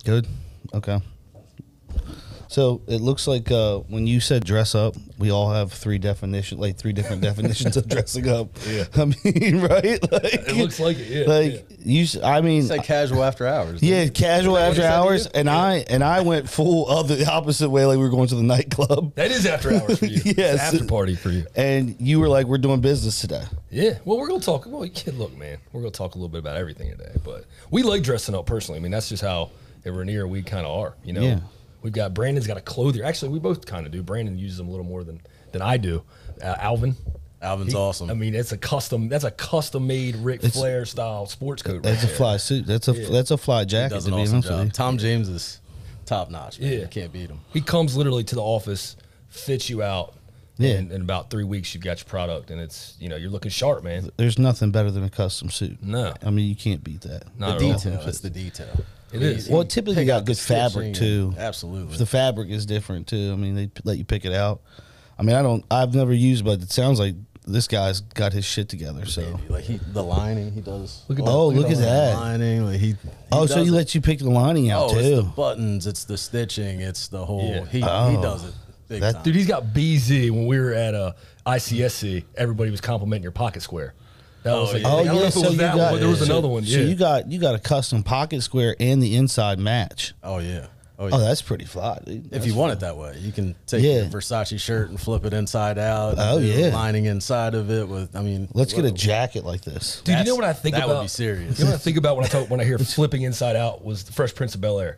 Good. Okay. So it looks like when you said dress up, we all have three different definitions of dressing up. Yeah. I mean, right? Like, It looks like it. Yeah. like I mean, It's like casual after hours. yeah, casual after that hours, to you? and I went full of the opposite way, like we were going to the nightclub. That is after hours for you. Yes. It's after party for you. And you were like, we're doing business today. Yeah. Well, we're gonna talk. Well, look, man, we're gonna talk a little bit about everything today. But we like dressing up personally. I mean, that's just how at Rinnier we kind of are. You know. Yeah. We've got Brandon's got a clothier. Actually, we both kind of do. Brandon uses them a little more than I do. Alvin's awesome. I mean, that's a custom made Ric Flair style sports coat. That's a fly suit. That's a fly jacket. Does To an be awesome honest with you. job. Tom James is top notch. Man. Yeah. You can't beat him. He comes literally to the office, fits you out. Yeah. And in about 3 weeks, you've got your product, and it's you're looking sharp, man. There's nothing better than a custom suit. No. I mean, you can't beat that. Not The at all. detail. It's the detail. It is. Well, typically you got good fabric too. Absolutely. The fabric is different too. I mean, they let you pick it out. I mean, I've never used, but it sounds like this guy's got his shit together. So, like the lining he does. Look at look at that. Lining. Like he So he lets you pick the lining out It's too. the buttons. It's the stitching. It's the whole. Yeah. He does it big time. Dude, he's got BZ. When we were at ICSC, everybody was complimenting your pocket square. That was like, yeah. I don't know if it was that one, but there was another one. So Yeah. you got a custom pocket square and the inside match. Oh yeah. Oh, that's pretty fly, dude. If you want it that way, you can take your Versace shirt and flip it inside out. Oh, and do yeah. lining inside of it with. I mean, Let's get a jacket like this. Dude, you know what I think about? That would be serious. You know what I think about when I hear flipping inside out was the Fresh Prince of Bel-Air.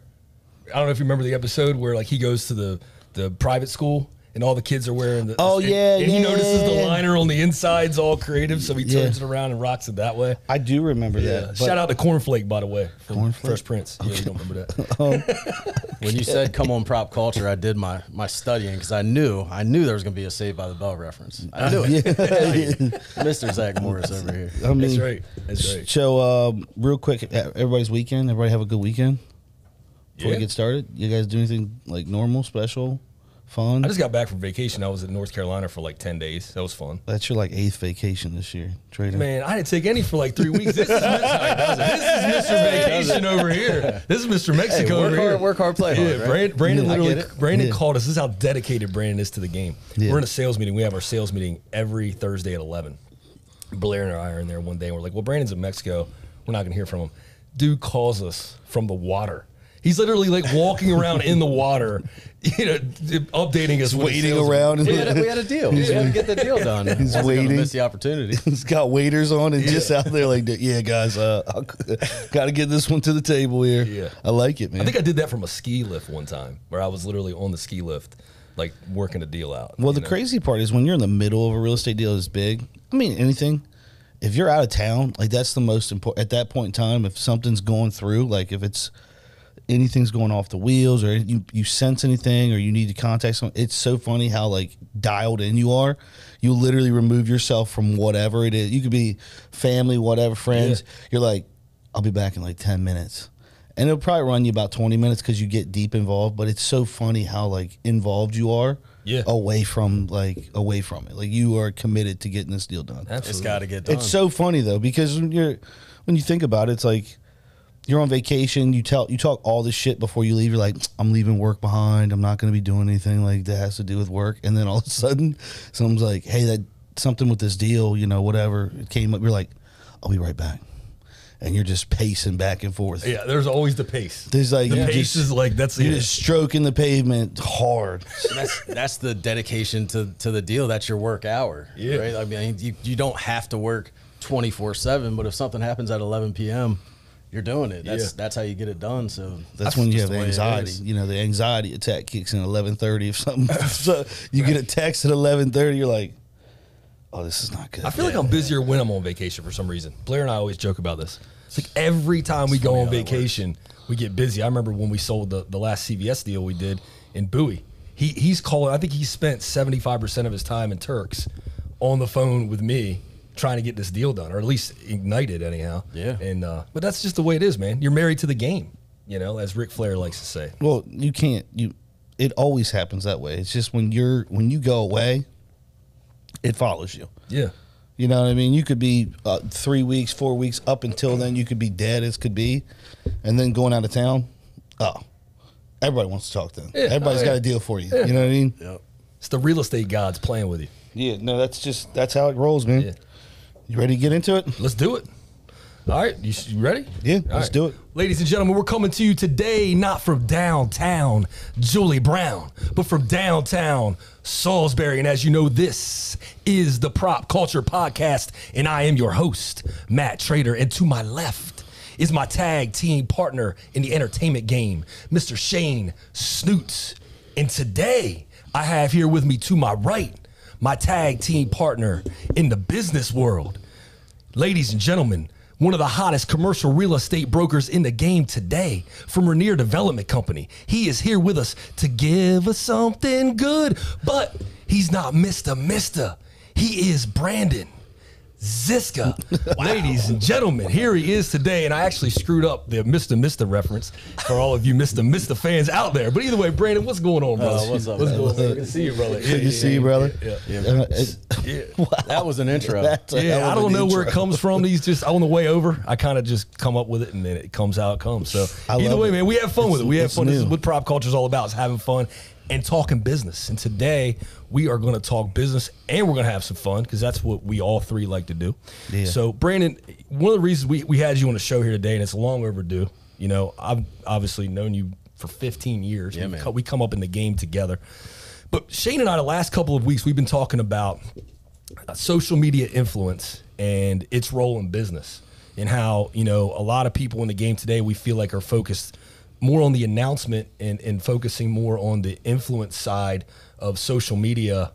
I don't know if you remember the episode where like he goes to the private school and all the kids are wearing the and he notices the liner on the inside's all creative, so he turns it around and rocks it that way. I do remember that. Shout out to Cornflake, by the way, from Cornflake? Fresh Prince. Yeah, you don't remember that. When you said come on prop culture, I did my studying because I knew there was going to be a Saved by the Bell reference. I knew it. Mr. Zach Morris over here. I mean, That's right. That's right. So, real quick, everybody's weekend. Everybody have a good weekend before we Yeah. get started. You guys do anything like normal, special, fun? I just got back from vacation. I was in North Carolina for like 10 days. That was fun. That's your like 8th vacation this year, Trader. Man, I didn't take any for like 3 weeks. This is Mr. Vacation over here. This is Mr. Mexico over here. Work hard, play hard. Yeah, Right? Brandon called us. This is how dedicated Brandon is to the game. Yeah. We're in a sales meeting. We have our sales meeting every Thursday at 11. Blair and I are in there one day, and we're like, well, Brandon's in Mexico. We're not going to hear from him. Dude calls us from the water. He's literally like walking around in the water, updating us. waiting around. We had a deal. We had to get the deal done. He's Wasn't gonna waiting. Miss the opportunity. He's got waiters on and just out there like, yeah, guys, got to get this one to the table here. Yeah. I like it, man. I think I did that from a ski lift one time, where I was literally on the ski lift, like working a deal out. Well, the crazy part is when you're in the middle of a real estate deal that's big, I mean, anything, if you're out of town, like that's the most important. At that point in time, if something's going through, like if it's anything's going off the wheels or you sense anything or you need to contact someone, it's so funny how like dialed in you are. You literally remove yourself from whatever it is. You could be family, whatever, friends. Yeah. You're like, It''ll be back in like 10 minutes. And it'll probably run you about 20 minutes because you get deep involved. But it's so funny how like involved you are away from it. Like you are committed to getting this deal done. Absolutely. It's got to get done. It's so funny though, because when you think about it, it's like you're on vacation, you talk all this shit before you leave. You're like, I'm leaving work behind. I'm not going to be doing anything like that has to do with work. And then all of a sudden, someone's like, hey, that something with this deal, whatever, it came up. You're like, I'll be right back. And you're just pacing back and forth. Yeah, there's always the pace. There's like The pace is like you're just stroking the pavement hard. That's the dedication to the deal. That's your work hour. Yeah. Right? I mean, you don't have to work 24/7, but if something happens at 11 p.m., you're doing it. That's how you get it done. So that's when you have just the way it anxiety. is. The anxiety attack kicks in at 11:30 if something. So you get a text at 11:30. You're like, oh, this is not good. I feel like I'm busier when I'm on vacation for some reason. Blair and I always joke about this. It's like every time we go on vacation, we get busy. I remember when we sold the last CVS deal we did in Bowie. He's calling. I think he spent 75% of his time in Turks on the phone with me trying to get this deal done, or at least ignite it anyhow. Yeah. And but that's just the way it is, man. You're married to the game, as Ric Flair likes to say. Well, you can't. It always happens that way. It's just when you go away, it follows you. Yeah. You know what I mean? You could be 3 weeks, 4 weeks up until then. You could be dead as could be, and then going out of town. Oh, everybody wants to talk to them. Yeah. Everybody's got a deal for you. You know what I mean? Yep. It's the real estate gods playing with you. Yeah, no, that's how it rolls, man. Yeah. You ready to get into it? Let's do it. All right, you ready? Yeah, All let's right. do it. Ladies and gentlemen, we're coming to you today not from downtown Julie Brown, but from downtown Salisbury. And as you know, this is the Prop Culture Podcast, and I am your host, Matt Trader. And to my left is my tag team partner in the entertainment game, Mr. Shane Snoots. And today, I have here with me to my right, my tag team partner in the business world. Ladies and gentlemen, one of the hottest commercial real estate brokers in the game today from Rinnier Development Company. He is here with us to give us something good, but he's not Mr. He is Brandon Ziska. Wow. Ladies and gentlemen, here he is today. And I actually screwed up the Mr. reference for all of you Mr. fans out there. But either way, Brandon, what's going on, brother? What's up? What's going on? Good to see you, brother. Good to see you, brother. Yeah. Wow. That was an intro. I don't know where it comes from. These just on the way over, I kind of just come up with it, and then it comes how it comes. So either way, man, we have fun with it. We have fun. This is what prop culture is all about: is having fun and talking business. And today we are going to talk business, and we're going to have some fun because that's what we all three like to do. Yeah. So, Brandon, one of the reasons we had you on the show here today, and it's long overdue. You know, I've obviously known you for 15 years. Yeah, man. We come up in the game together. But Shane and I, the last couple of weeks, we've been talking about social media influence and its role in business, and how, you know, a lot of people in the game today, we feel like are focused more on the announcement and focusing more on the influence side of social media,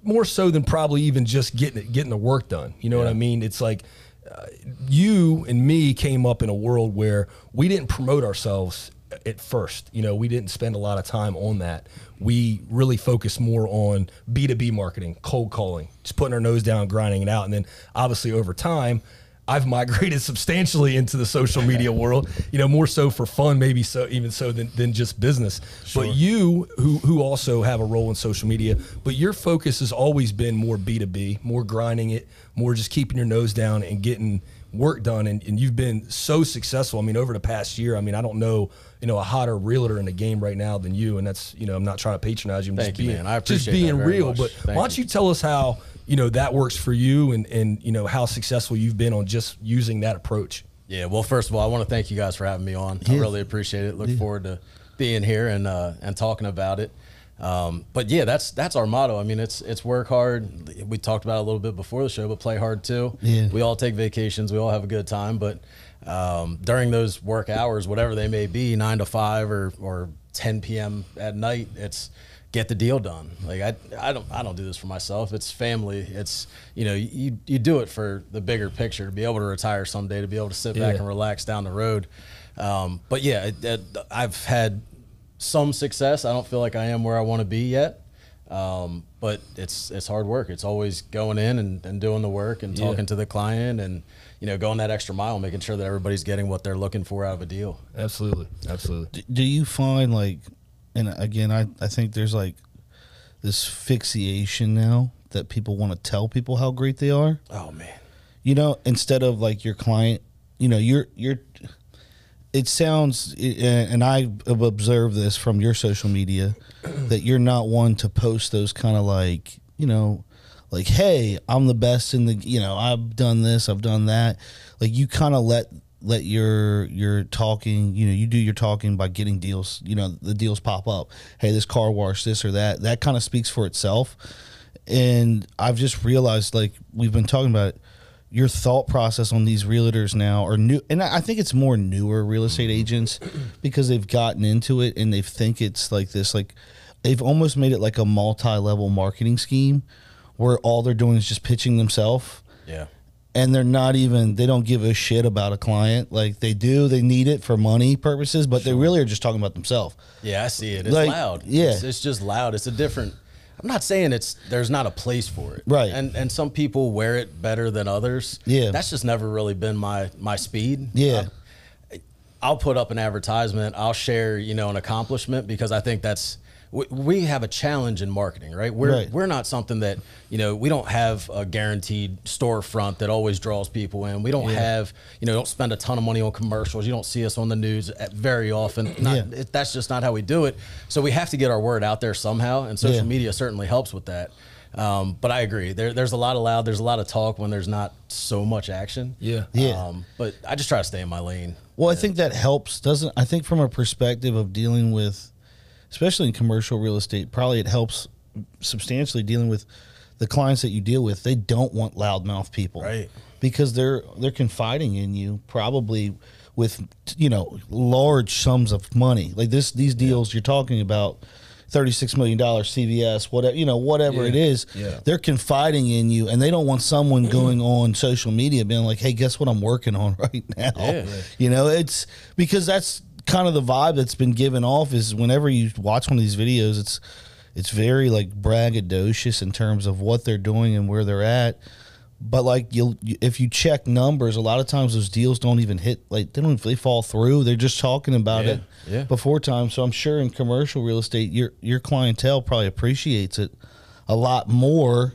more so than probably even just getting the work done. You know what I mean? It's like you and me came up in a world where we didn't promote ourselves at first. You know, we didn't spend a lot of time on that. We really focused more on B2B marketing, cold calling, just putting our nose down, grinding it out. And then obviously over time, I've migrated substantially into the social media world, you know, more so for fun, maybe so even so than just business. Sure. But you, who also have a role in social media, but your focus has always been more B2B, more grinding it, more just keeping your nose down and getting work done. And you've been so successful. I mean, over the past year, I mean, I don't know, you know, a hotter realtor in the game right now than you. And that's, you know, I'm not trying to patronize you. I'm Thank just you, being, man. I appreciate just being that very real. much. But Thank why don't you tell us how, you know, that works for you and you know, how successful you've been on just using that approach? Yeah, well, first of all, I want to thank you guys for having me on. I really appreciate it. Look forward to being here and talking about it. But yeah, that's our motto. I mean, it's work hard. We talked about it a little bit before the show, but play hard too. Yeah. We all take vacations. We all have a good time. But during those work hours, whatever they may be, 9 to 5 or 10 p.m. at night, it's get the deal done. Like I don't do this for myself. It's family. It's, you know, you do it for the bigger picture, to be able to retire someday, to be able to sit back and relax down the road. But yeah, I've had some success. I don't feel like I am where I want to be yet. But it's hard work. It's always going in and doing the work and talking to the client and, you know, going that extra mile, making sure that everybody's getting what they're looking for out of a deal. Absolutely. Do you find, like, and again, I think there's like this fixation now that people want to tell people how great they are. Oh man. You know, instead of like your client, you know, you're it sounds, and I have observed this from your social media, that you're not one to post those kind of like, you know, like, hey, I'm the best in the, you know, I've done this, I've done that. Like, you kind of let your talking, you know, you do your talking by getting deals, you know, the deals pop up. Hey, this car wash, this or that. That kind of speaks for itself. And I've just realized, like, we've been talking about it, your thought process on these realtors now are new. And I think it's more newer real estate agents because they've gotten into it and they think it's like this, like they've almost made it like a multi-level marketing scheme where all they're doing is just pitching themselves. Yeah. And they're not even, they don't give a shit about a client. Like they need it for money purposes, but they really are just talking about themselves. Yeah, I see it. It's like, loud. Yeah. It's just loud. It's a different, I'm not saying there's not a place for it. Right. And some people wear it better than others. Yeah. That's just never really been my speed. Yeah. I'll put up an advertisement. I'll share, an accomplishment, because I think we have a challenge in marketing, right? We're not something that, we don't have a guaranteed storefront that always draws people in. We don't have, don't spend a ton of money on commercials. You don't see us on the news very often. That's just not how we do it. So we have to get our word out there somehow, and social media certainly helps with that. But I agree. There's a lot of loud. There's a lot of talk when there's not so much action. But I just try to stay in my lane. Well, I think that helps, doesn't? I think from a perspective of dealing with, especially in commercial real estate, probably it helps substantially dealing with the clients that you deal with. They don't want loudmouth people, right? Because they're confiding in you, probably with large sums of money. Like these deals you're talking about. $36 million CVS, whatever it is, they're confiding in you, and they don't want someone going on social media being like, hey, guess what I'm working on right now? It's because that's kind of the vibe that's been given off, is whenever you watch one of these videos, it's very like braggadocious in terms of what they're doing and where they're at. But like if you check numbers, a lot of times those deals don't even hit, like they fall through. They're just talking about it before time. So I'm sure in commercial real estate, your clientele probably appreciates it a lot more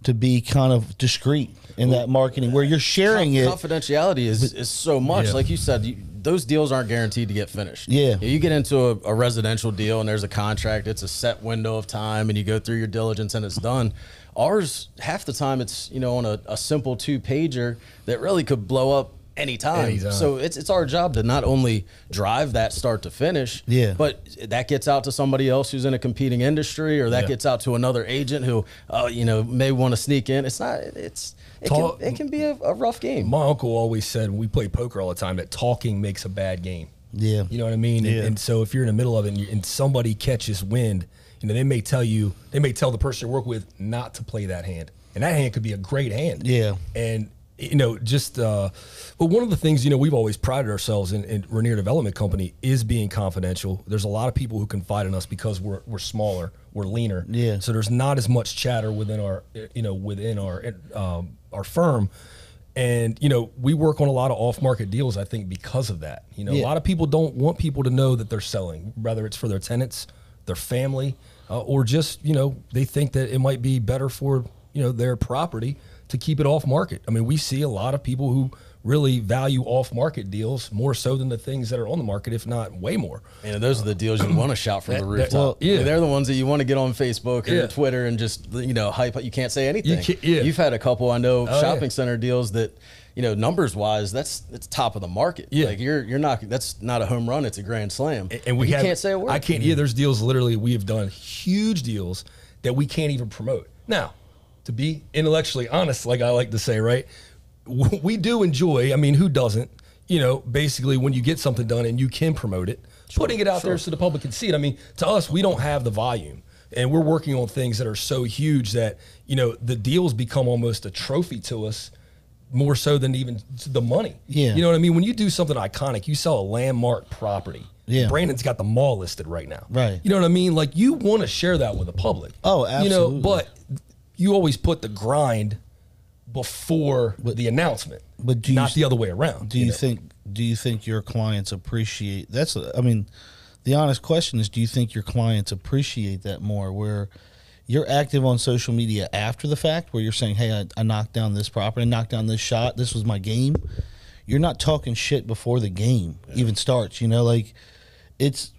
to be kind of discreet in that marketing where you're sharing it. Confidentiality is so much. Like you said, those deals aren't guaranteed to get finished. You get into a residential deal and there's a contract. It's a set window of time, and you go through your diligence and it's done. Ours, half the time, it's on a simple 2-pager that really could blow up anytime. So it's our job to not only drive that start to finish, but that gets out to somebody else who's in a competing industry, or that gets out to another agent who may want to sneak in. It can be a rough game. My uncle always said, when we play poker all the time, that talking makes a bad game. You know what I mean? And so if you're in the middle of it and somebody catches wind, they may tell the person you work with not to play that hand, and that hand could be a great hand. And but one of the things we've always prided ourselves in Rinnier Development Company is being confidential. There's a lot of people who confide in us because we're smaller, we're leaner. So there's not as much chatter within our firm. And, we work on a lot of off-market deals, I think, because of that. A lot of people don't want people to know that they're selling, whether it's for their tenants, their family, or just, they think that it might be better for, their property to keep it off-market. I mean, we see a lot of people who really value off-market deals more so than the things that are on the market, if not way more. And those are the deals you want to shout from the rooftop. They're the ones that you want to get on Facebook or Twitter and just, hype up. You can't say anything. You've had a couple, I know, shopping center deals that, numbers wise, that's top of the market. Like you're not, that's not a home run, it's a grand slam. And you can't say a word. I can't. There's deals literally we have done, huge deals that we can't even promote. Now, to be intellectually honest, like I like to say, right, we do enjoy, I mean, who doesn't, basically when you get something done and you can promote it, putting it out there so the public can see it. I mean, to us, we don't have the volume, and we're working on things that are so huge that, the deals become almost a trophy to us, more so than even the money. You know what I mean? When you do something iconic, you sell a landmark property. Brandon's got the mall listed right now. You know what I mean? Like, you want to share that with the public. Oh, absolutely. But you always put the grind before the announcement, but not the other way around. Do you think your clients appreciate the honest question is, do you think your clients appreciate that more, where you're active on social media after the fact, where you're saying, hey, I knocked down this property, I knocked down this shot, this was my game? You're not talking shit before the game even starts. It's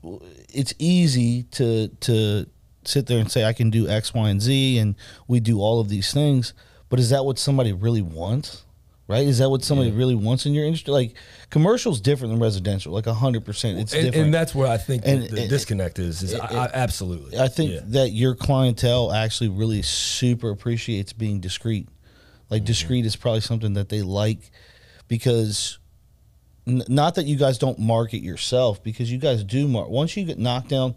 easy to sit there and say, I can do X, Y, and Z, and we do all of these things. But is that what somebody really wants? Right? Is that what somebody really wants in your industry? Like, commercial's different than residential, like 100%. It's different. And that's where I think the disconnect is absolutely. I think that your clientele actually really super appreciates being discreet. Like, discreet is probably something that they like, because not that you guys don't market yourself, because you guys do once you get knocked down.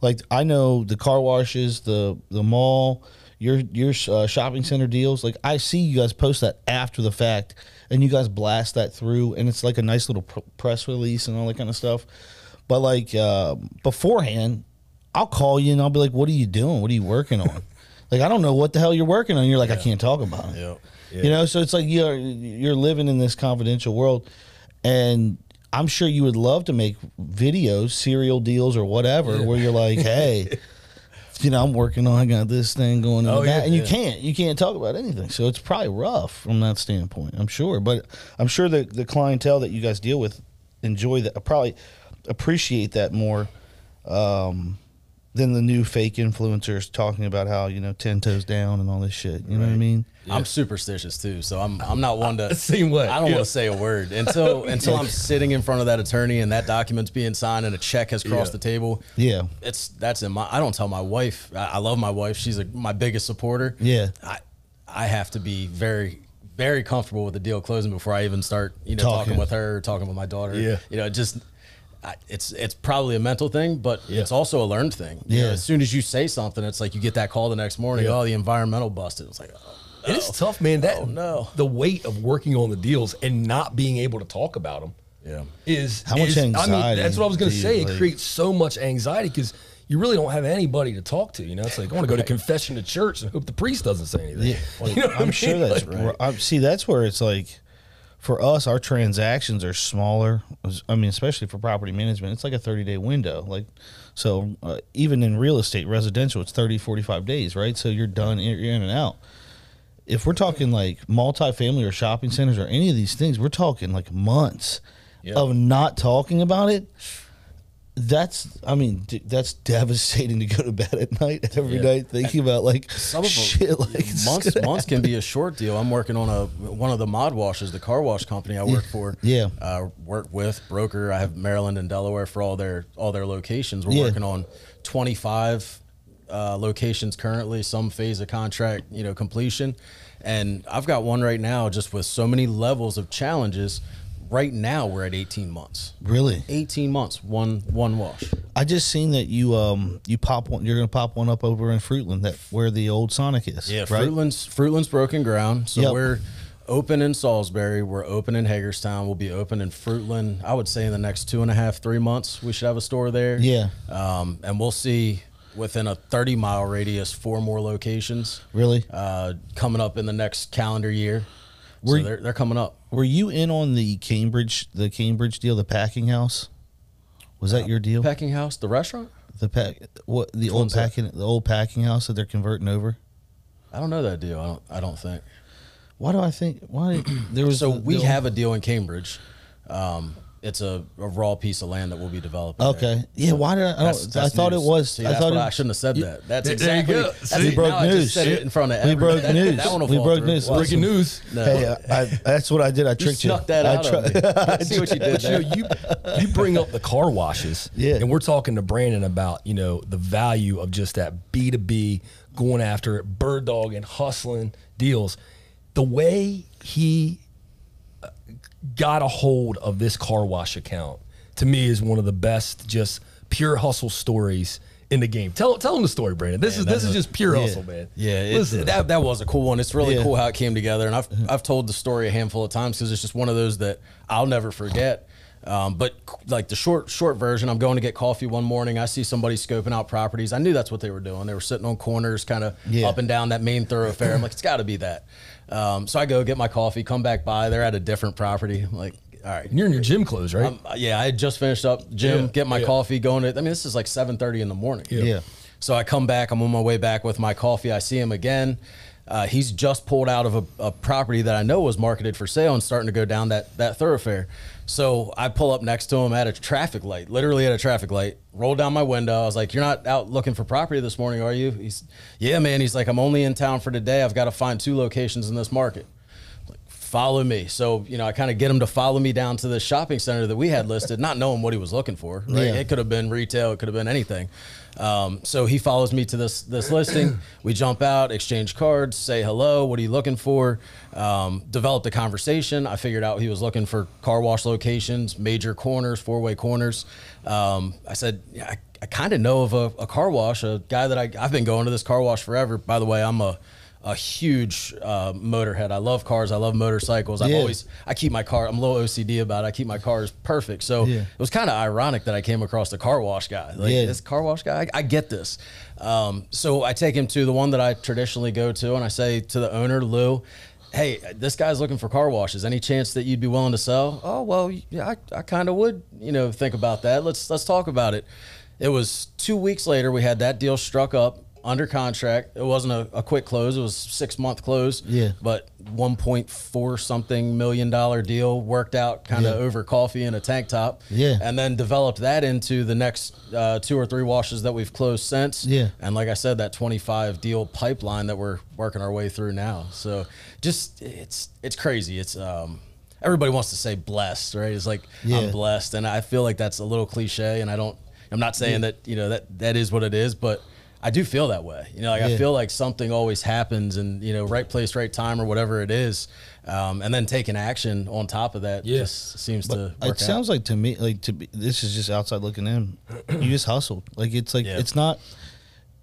Like, I know the car washes, the mall, your shopping center deals. Like, I see you guys post that after the fact, and you guys blast that through, and it's like a nice little press release and all that kind of stuff. But like beforehand, I'll call you and I'll be like, "What are you doing? What are you working on?" Like, I don't know what the hell you're working on. You're like, "I can't talk about it." So it's like you're living in this confidential world, and I'm sure you would love to make videos, serial deals or whatever, where you're like, hey, I'm working on, I got this thing going on that. And you can't talk about anything. So it's probably rough from that standpoint, I'm sure. But I'm sure that the clientele that you guys deal with enjoy that, probably appreciate that more than the new fake influencers talking about how, 10 toes down and all this shit. You know what I mean? Yeah. I'm superstitious too, so I'm not one to same way. I don't want to say a word until I'm sitting in front of that attorney and that document's being signed and a check has crossed the table. Yeah, that's in my. I don't tell my wife. I love my wife. She's my biggest supporter. Yeah, I have to be very, very comfortable with the deal closing before I even start talking with her, talking with my daughter. Yeah, it's probably a mental thing, but it's also a learned thing. As soon as you say something, it's like you get that call the next morning. Oh, the environmental busted. It's like. It is tough, man. The weight of working on the deals and not being able to talk about them is how much anxiety. I mean, that's what I was going to say. It creates so much anxiety because you really don't have anybody to talk to. It's like I want to go to confession to church and hope the priest doesn't say anything. I'm sure that's right. See, that's where it's like for us, our transactions are smaller. I mean, especially for property management, it's like a 30-day window. So even in real estate, residential, it's 30, 45 days, right? So you're done, you're in and out. If we're talking like multifamily or shopping centers or any of these things, we're talking like months of not talking about it. That's devastating to go to bed at night every night thinking about some shit months can be a short deal. I'm working on one of the mod washes, the car wash company I work for. Work with broker. I have Maryland and Delaware for all their locations. We're working on 25 locations currently, some phase of contract, completion. And I've got one right now just with so many levels of challenges. Right now we're at 18 months. Really? 18 months, one wash. I just seen that you pop one. You're gonna pop one up over in Fruitland, where the old Sonic is. Yeah, right? Fruitland's broken ground. So we're open in Salisbury. We're open in Hagerstown. We'll be open in Fruitland. I would say in the next 2.5, 3 months we should have a store there. Yeah. And we'll see. Within a 30-mile radius, 4 more locations. Really? Coming up in the next calendar year. So they're coming up. Were you in on the Cambridge deal, the packing house? Was that your deal? Packing house, the restaurant? The old packing house that they're converting over? I don't know that deal. I don't think. Why do I think? Why there was? So we have a deal in Cambridge. It's a raw piece of land that we'll be developing. Okay. There. Yeah. Why did I thought it was. See, I shouldn't have said that. That's exactly. We broke news. I just said it in front of everyone. We broke news. We broke news. Breaking news. No. Hey, that's what I did. I tricked you. Snuck that out of me. I see what you did there. You bring up the car washes. Yeah. And we're talking to Brandon about the value of just that B2B going after it, bird dogging, hustling deals. The way he got a hold of this car wash account to me is one of the best just pure hustle stories in the game. Tell them the story, Brandon. This is just pure hustle, man. Yeah, that was a cool one. It's really cool how it came together, and I've told the story a handful of times because it's just one of those that I'll never forget. But like the short version, I'm going to get coffee one morning. I see somebody scoping out properties. I knew that's what they were doing. They were sitting on corners, kind of up and down that main thoroughfare. I'm like, it's got to be that. So I go get my coffee, come back by. They're at a different property. I'm like, all right. And you're in your gym clothes, right? I had just finished up gym, get my coffee, going to. This is like 7:30 in the morning. Yeah. So I come back. I'm on my way back with my coffee. I see him again. He's just pulled out of a property that I know was marketed for sale and starting to go down that thoroughfare. So I pull up next to him at a traffic light, literally at a traffic light, roll down my window. I was like, you're not out looking for property this morning, are you? He's, yeah, man. He's like, I'm only in town for today. I've got to find 2 locations in this market. Like, follow me. So, I kind of get him to follow me down to the shopping center that we had listed, not knowing what he was looking for. Right? Yeah. It could have been retail. It could have been anything. So he follows me to this listing. We jump out, exchange cards, say hello. What are you looking for? Developed a conversation. I figured out he was looking for car wash locations, major corners, 4-way corners. I said, yeah, I kind of know of a car wash, a guy that I've been going to this car wash forever. By the way, I'm a huge motorhead. I love cars. I love motorcycles. I keep my car. I'm a little OCD about it. I keep my cars perfect. So it was kind of ironic that I came across the car wash guy. This car wash guy, I get this. So I take him to the one that I traditionally go to, and I say to the owner, Lou, hey, this guy's looking for car washes. Any chance that you'd be willing to sell? Oh, well, yeah, I kind of would, think about that. Let's talk about it. It was 2 weeks later, we had that deal struck up under contract. It wasn't a quick close. It was 6-month close. Yeah. But $1.4 something million deal worked out kind of over coffee and a tank top. Yeah. And then developed that into the next 2 or 3 washes that we've closed since. Yeah. And like I said, that 25 deal pipeline that we're working our way through now. So just it's crazy. It's everybody wants to say blessed, right? It's like I'm blessed, and I feel like that's a little cliche, and I'm not saying that that is what it is, but I do feel that way. I feel like something always happens, and right place, right time, or whatever it is, and then taking action on top of that just seems to work out. Sounds like to me, this is just outside looking in. You just hustled. It's not,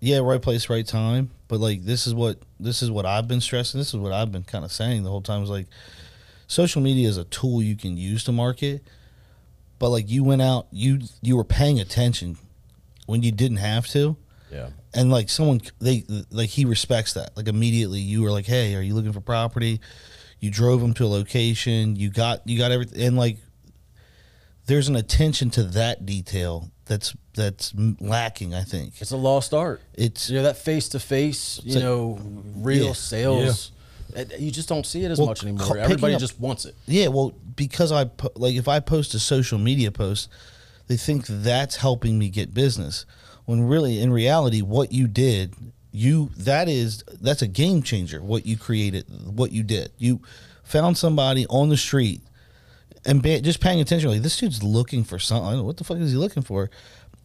right place, right time. But this is what I've been stressing. This is what I've been kind of saying the whole time. Is social media is a tool you can use to market, but you went out, you were paying attention when you didn't have to. Yeah. And someone, he respects that. Immediately you were hey, are you looking for property? You drove them to a location. You got everything. And there's an attention to that detail that's lacking, I think. It's a lost art. It's that face-to-face, real sales. You just don't see it as much anymore. Everybody just wants it. Yeah, well, because if I post a social media post, they think that's helping me get business. When really, in reality, what you did, that's a game changer. What you created, what you did, you found somebody on the street and just paying attention. This dude's looking for something. I don't know, what the fuck is he looking for?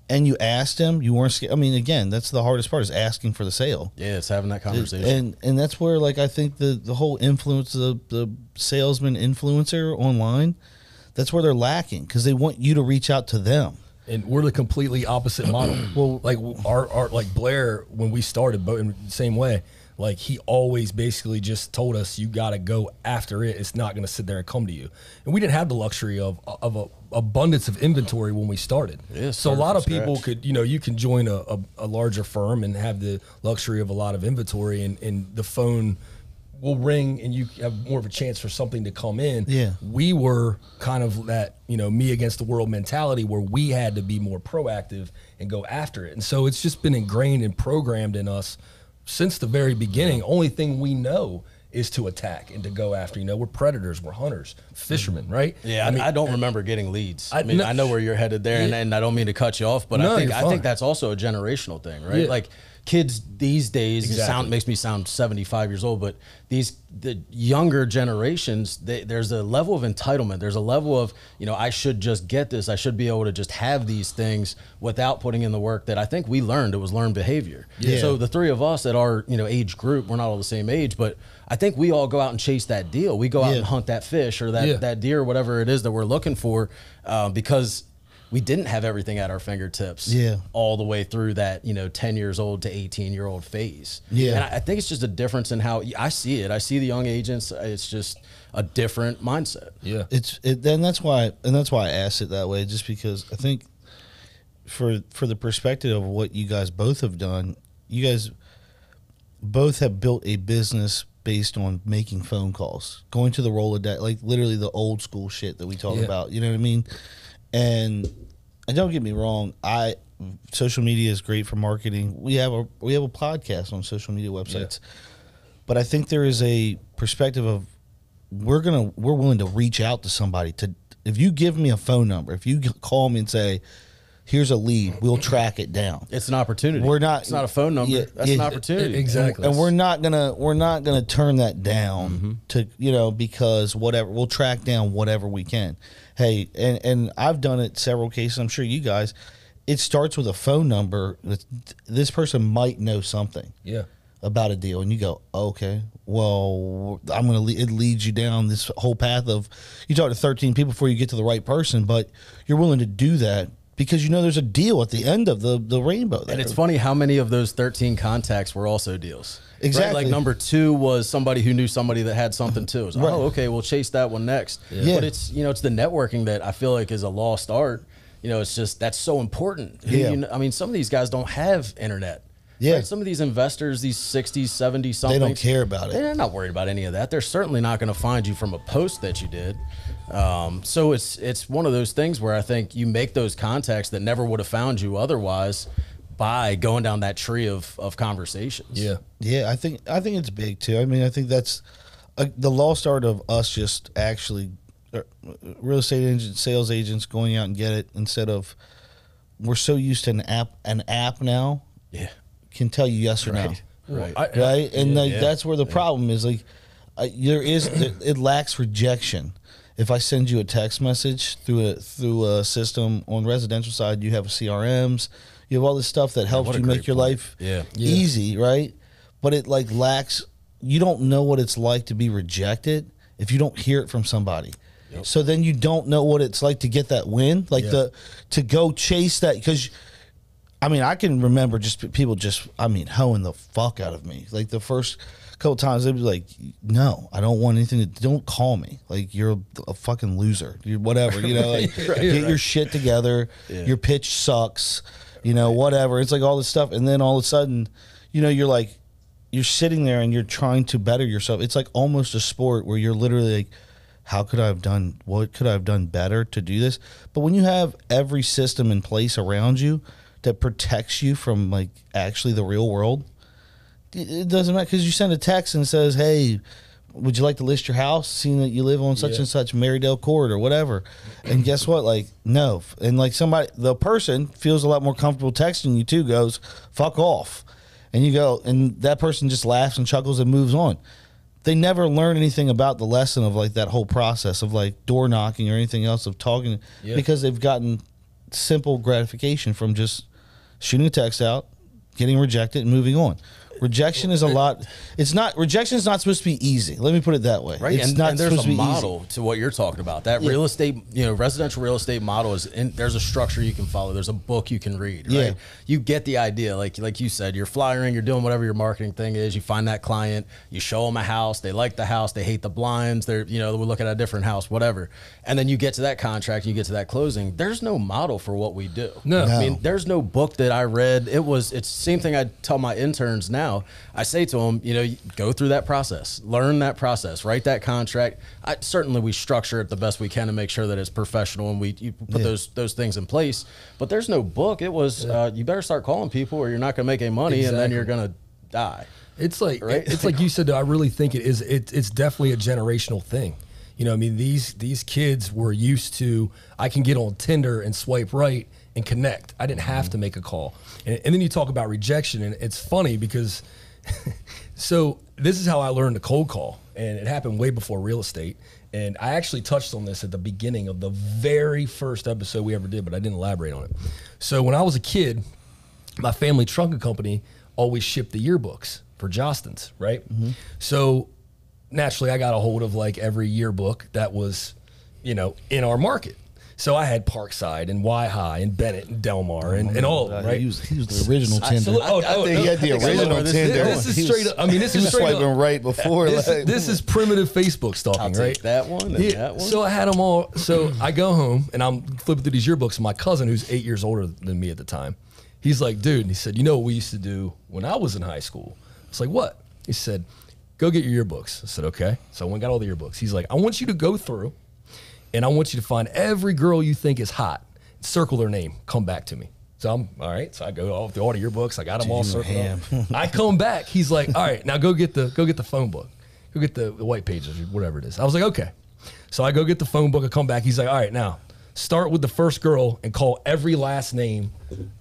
And you asked him. You weren't scared. I mean, again, that's the hardest part, is asking for the sale. Yeah, it's having that conversation. And that's where I think the whole influence of the salesman influencer online, that's where they're lacking, because they want you to reach out to them. And we're the completely opposite model. Well, our Blair, when we started, but in the same way, he always basically just told us, you got to go after it. It's not going to sit there and come to you. And we didn't have the luxury of a abundance of inventory when we started. Yeah, so a lot of people could, you can join a larger firm and have the luxury of a lot of inventory, and the phone will ring and you have more of a chance for something to come in. Yeah. We were kind of that, me against the world mentality, where we had to be more proactive and go after it. And so it's just been ingrained and programmed in us since the very beginning. Only thing we know is to attack and to go after. We're predators, we're hunters, fishermen, right? Yeah, I don't remember getting leads. I know where you're headed there, and I don't mean to cut you off, but I think that's also a generational thing, right? Yeah. Kids these days, makes me sound 75 years old, but the younger generations, there's a level of entitlement. There's a level of, I should just get this. I should be able to just have these things without putting in the work that I think we learned. It was learned behavior. Yeah. So the three of us at our age group, we're not all the same age, but I think we all go out and chase that deal. We go out and hunt that fish or that deer, or whatever it is that we're looking for, because we didn't have everything at our fingertips all the way through that, 10 years old to 18-year-old phase. Yeah. And I think it's just a difference in how I see it. I see the young agents. It's just a different mindset. Yeah. That's why I asked it that way, just because I think for the perspective of what you guys both have done, you guys both have built a business based on making phone calls, going to the Rolodex, literally the old school shit that we talk about. You know what I mean? And don't get me wrong, social media is great for marketing. We have a podcast on social media websites, but I think there is a perspective of we're willing to reach out to somebody. If you give me a phone number, if you call me and say, here's a lead, we'll track it down. It's an opportunity. It's not a phone number. That's an opportunity. Exactly. And we're not gonna turn that down to because whatever, we'll track down whatever we can. Hey, and I've done it several cases. I'm sure you guys. It starts with a phone number. This person might know something. Yeah. About a deal, and you go, okay, well, it leads you down this whole path of, you talk to 13 people before you get to the right person, but you're willing to do that because there's a deal at the end of the rainbow there. And it's funny how many of those 13 contacts were also deals. Exactly. Right? Number 2 was somebody who knew somebody that had something too. It was, oh, okay, we'll chase that one next. Yeah. But it's it's the networking that I feel like is a lost art. It's just, that's so important. Yeah. Some of these guys don't have internet. Yeah. Right? Some of these investors, these 60s, 70s, something. They don't care about it. They're not worried about any of that. They're certainly not going to find you from a post that you did. So it's one of those things where I think you make those contacts that never would have found you otherwise by going down that tree of conversations. Yeah. Yeah, I think it's big too. I mean, I think that's the lost art of us just actually real estate agents, sales agents going out and get it instead of we're so used to an app now. Yeah. Can tell you yes or no. Right. Right. And that's where the problem is. Like it lacks rejection. If I send you a text message through a system on residential side, you have CRMs, you have all this stuff that helps you make your life easy, right? But it like lacks. You don't know what it's like to be rejected if you don't hear it from somebody. Yep. So then you don't know what it's like to get that win, like to go chase that. Because I mean, I can remember people hoeing the fuck out of me. Like the first couple times, they'd be like, "No, I don't want anything. Don't call me. Like you're a fucking loser. You're whatever. You know, like, get your shit together. Yeah. Your pitch sucks. You know, whatever. It's like all this stuff, and then all of a sudden, you know, you're sitting there and you're trying to better yourself. It's like almost a sport where you're literally like, what could I have done better to do this? But when you have every system in place around you that protects you from like actually the real world, it doesn't matter, because you send a text and says, "Hey, would you like to list your house, seeing that you live on such and such Marydale Court or whatever?" And guess what? Like, no. And like the person feels a lot more comfortable texting you too, goes, "Fuck off." And you go, and that person just laughs and chuckles and moves on. They never learn anything about the lesson of like that whole process of like door knocking or anything else of talking, because they've gotten simple gratification from just shooting a text out, getting rejected, and moving on. Rejection is rejection is not supposed to be easy. Let me put it that way. Right. It's and, not and there's supposed a to be model easy. to what you're talking about. That real estate, residential real estate model there's a structure you can follow. There's a book you can read, right? Yeah. You get the idea. Like you said, you're flyering, you're doing whatever your marketing thing is. You find that client, you show them a house, they like the house, they hate the blinds, we're looking at a different house, whatever. And then you get to that contract, you get to that closing. There's no model for what we do. No. I mean, there's no book that I read. It's the same thing I tell my interns now. I say to them, go through that process, learn that process, write that contract. Certainly we structure it the best we can to make sure that it's professional, and you put those things in place. But there's no book. It was you better start calling people or you're not going to make any money, and then you're going to die. It's like it's like you said. I really think it's definitely a generational thing. I mean, these kids were used to, I can get on Tinder and swipe right and connect. I didn't have to make a call. And then you talk about rejection, and it's funny because so this is how I learned to cold call, and it happened way before real estate. And I actually touched on this at the beginning of the very first episode we ever did, but I didn't elaborate on it. So when I was a kid, my family trunking company always shipped the yearbooks for Jostens, right? Mm-hmm. So naturally I got a hold of like every yearbook that was, in our market. So I had Parkside and Y High and Bennett and Delmar and all of them, right? He was the original Tinder. I think he had the original Tinder. This is straight up. I mean, this is straight swiping up. right before. This is primitive Facebook stalking, I'll right? take that one and that one. So I had them all. So I go home and I'm flipping through these yearbooks. And my cousin, who's 8 years older than me at the time, he's like, "Dude," and he said, "You know what we used to do when I was in high school?" I was like, "What?" He said, "Go get your yearbooks." I said, "Okay." So I went and got all the yearbooks. He's like, "I want you to go through and I want you to find every girl you think is hot, circle their name, come back to me." So I'm all right. So I go all through all the yearbooks. I got them all circled. I come back. He's like, "All right, now go get the phone book. Go get the white pages, or whatever it is." I was like, "Okay." So I go get the phone book. I come back. He's like, "All right, now start with the first girl and call every last name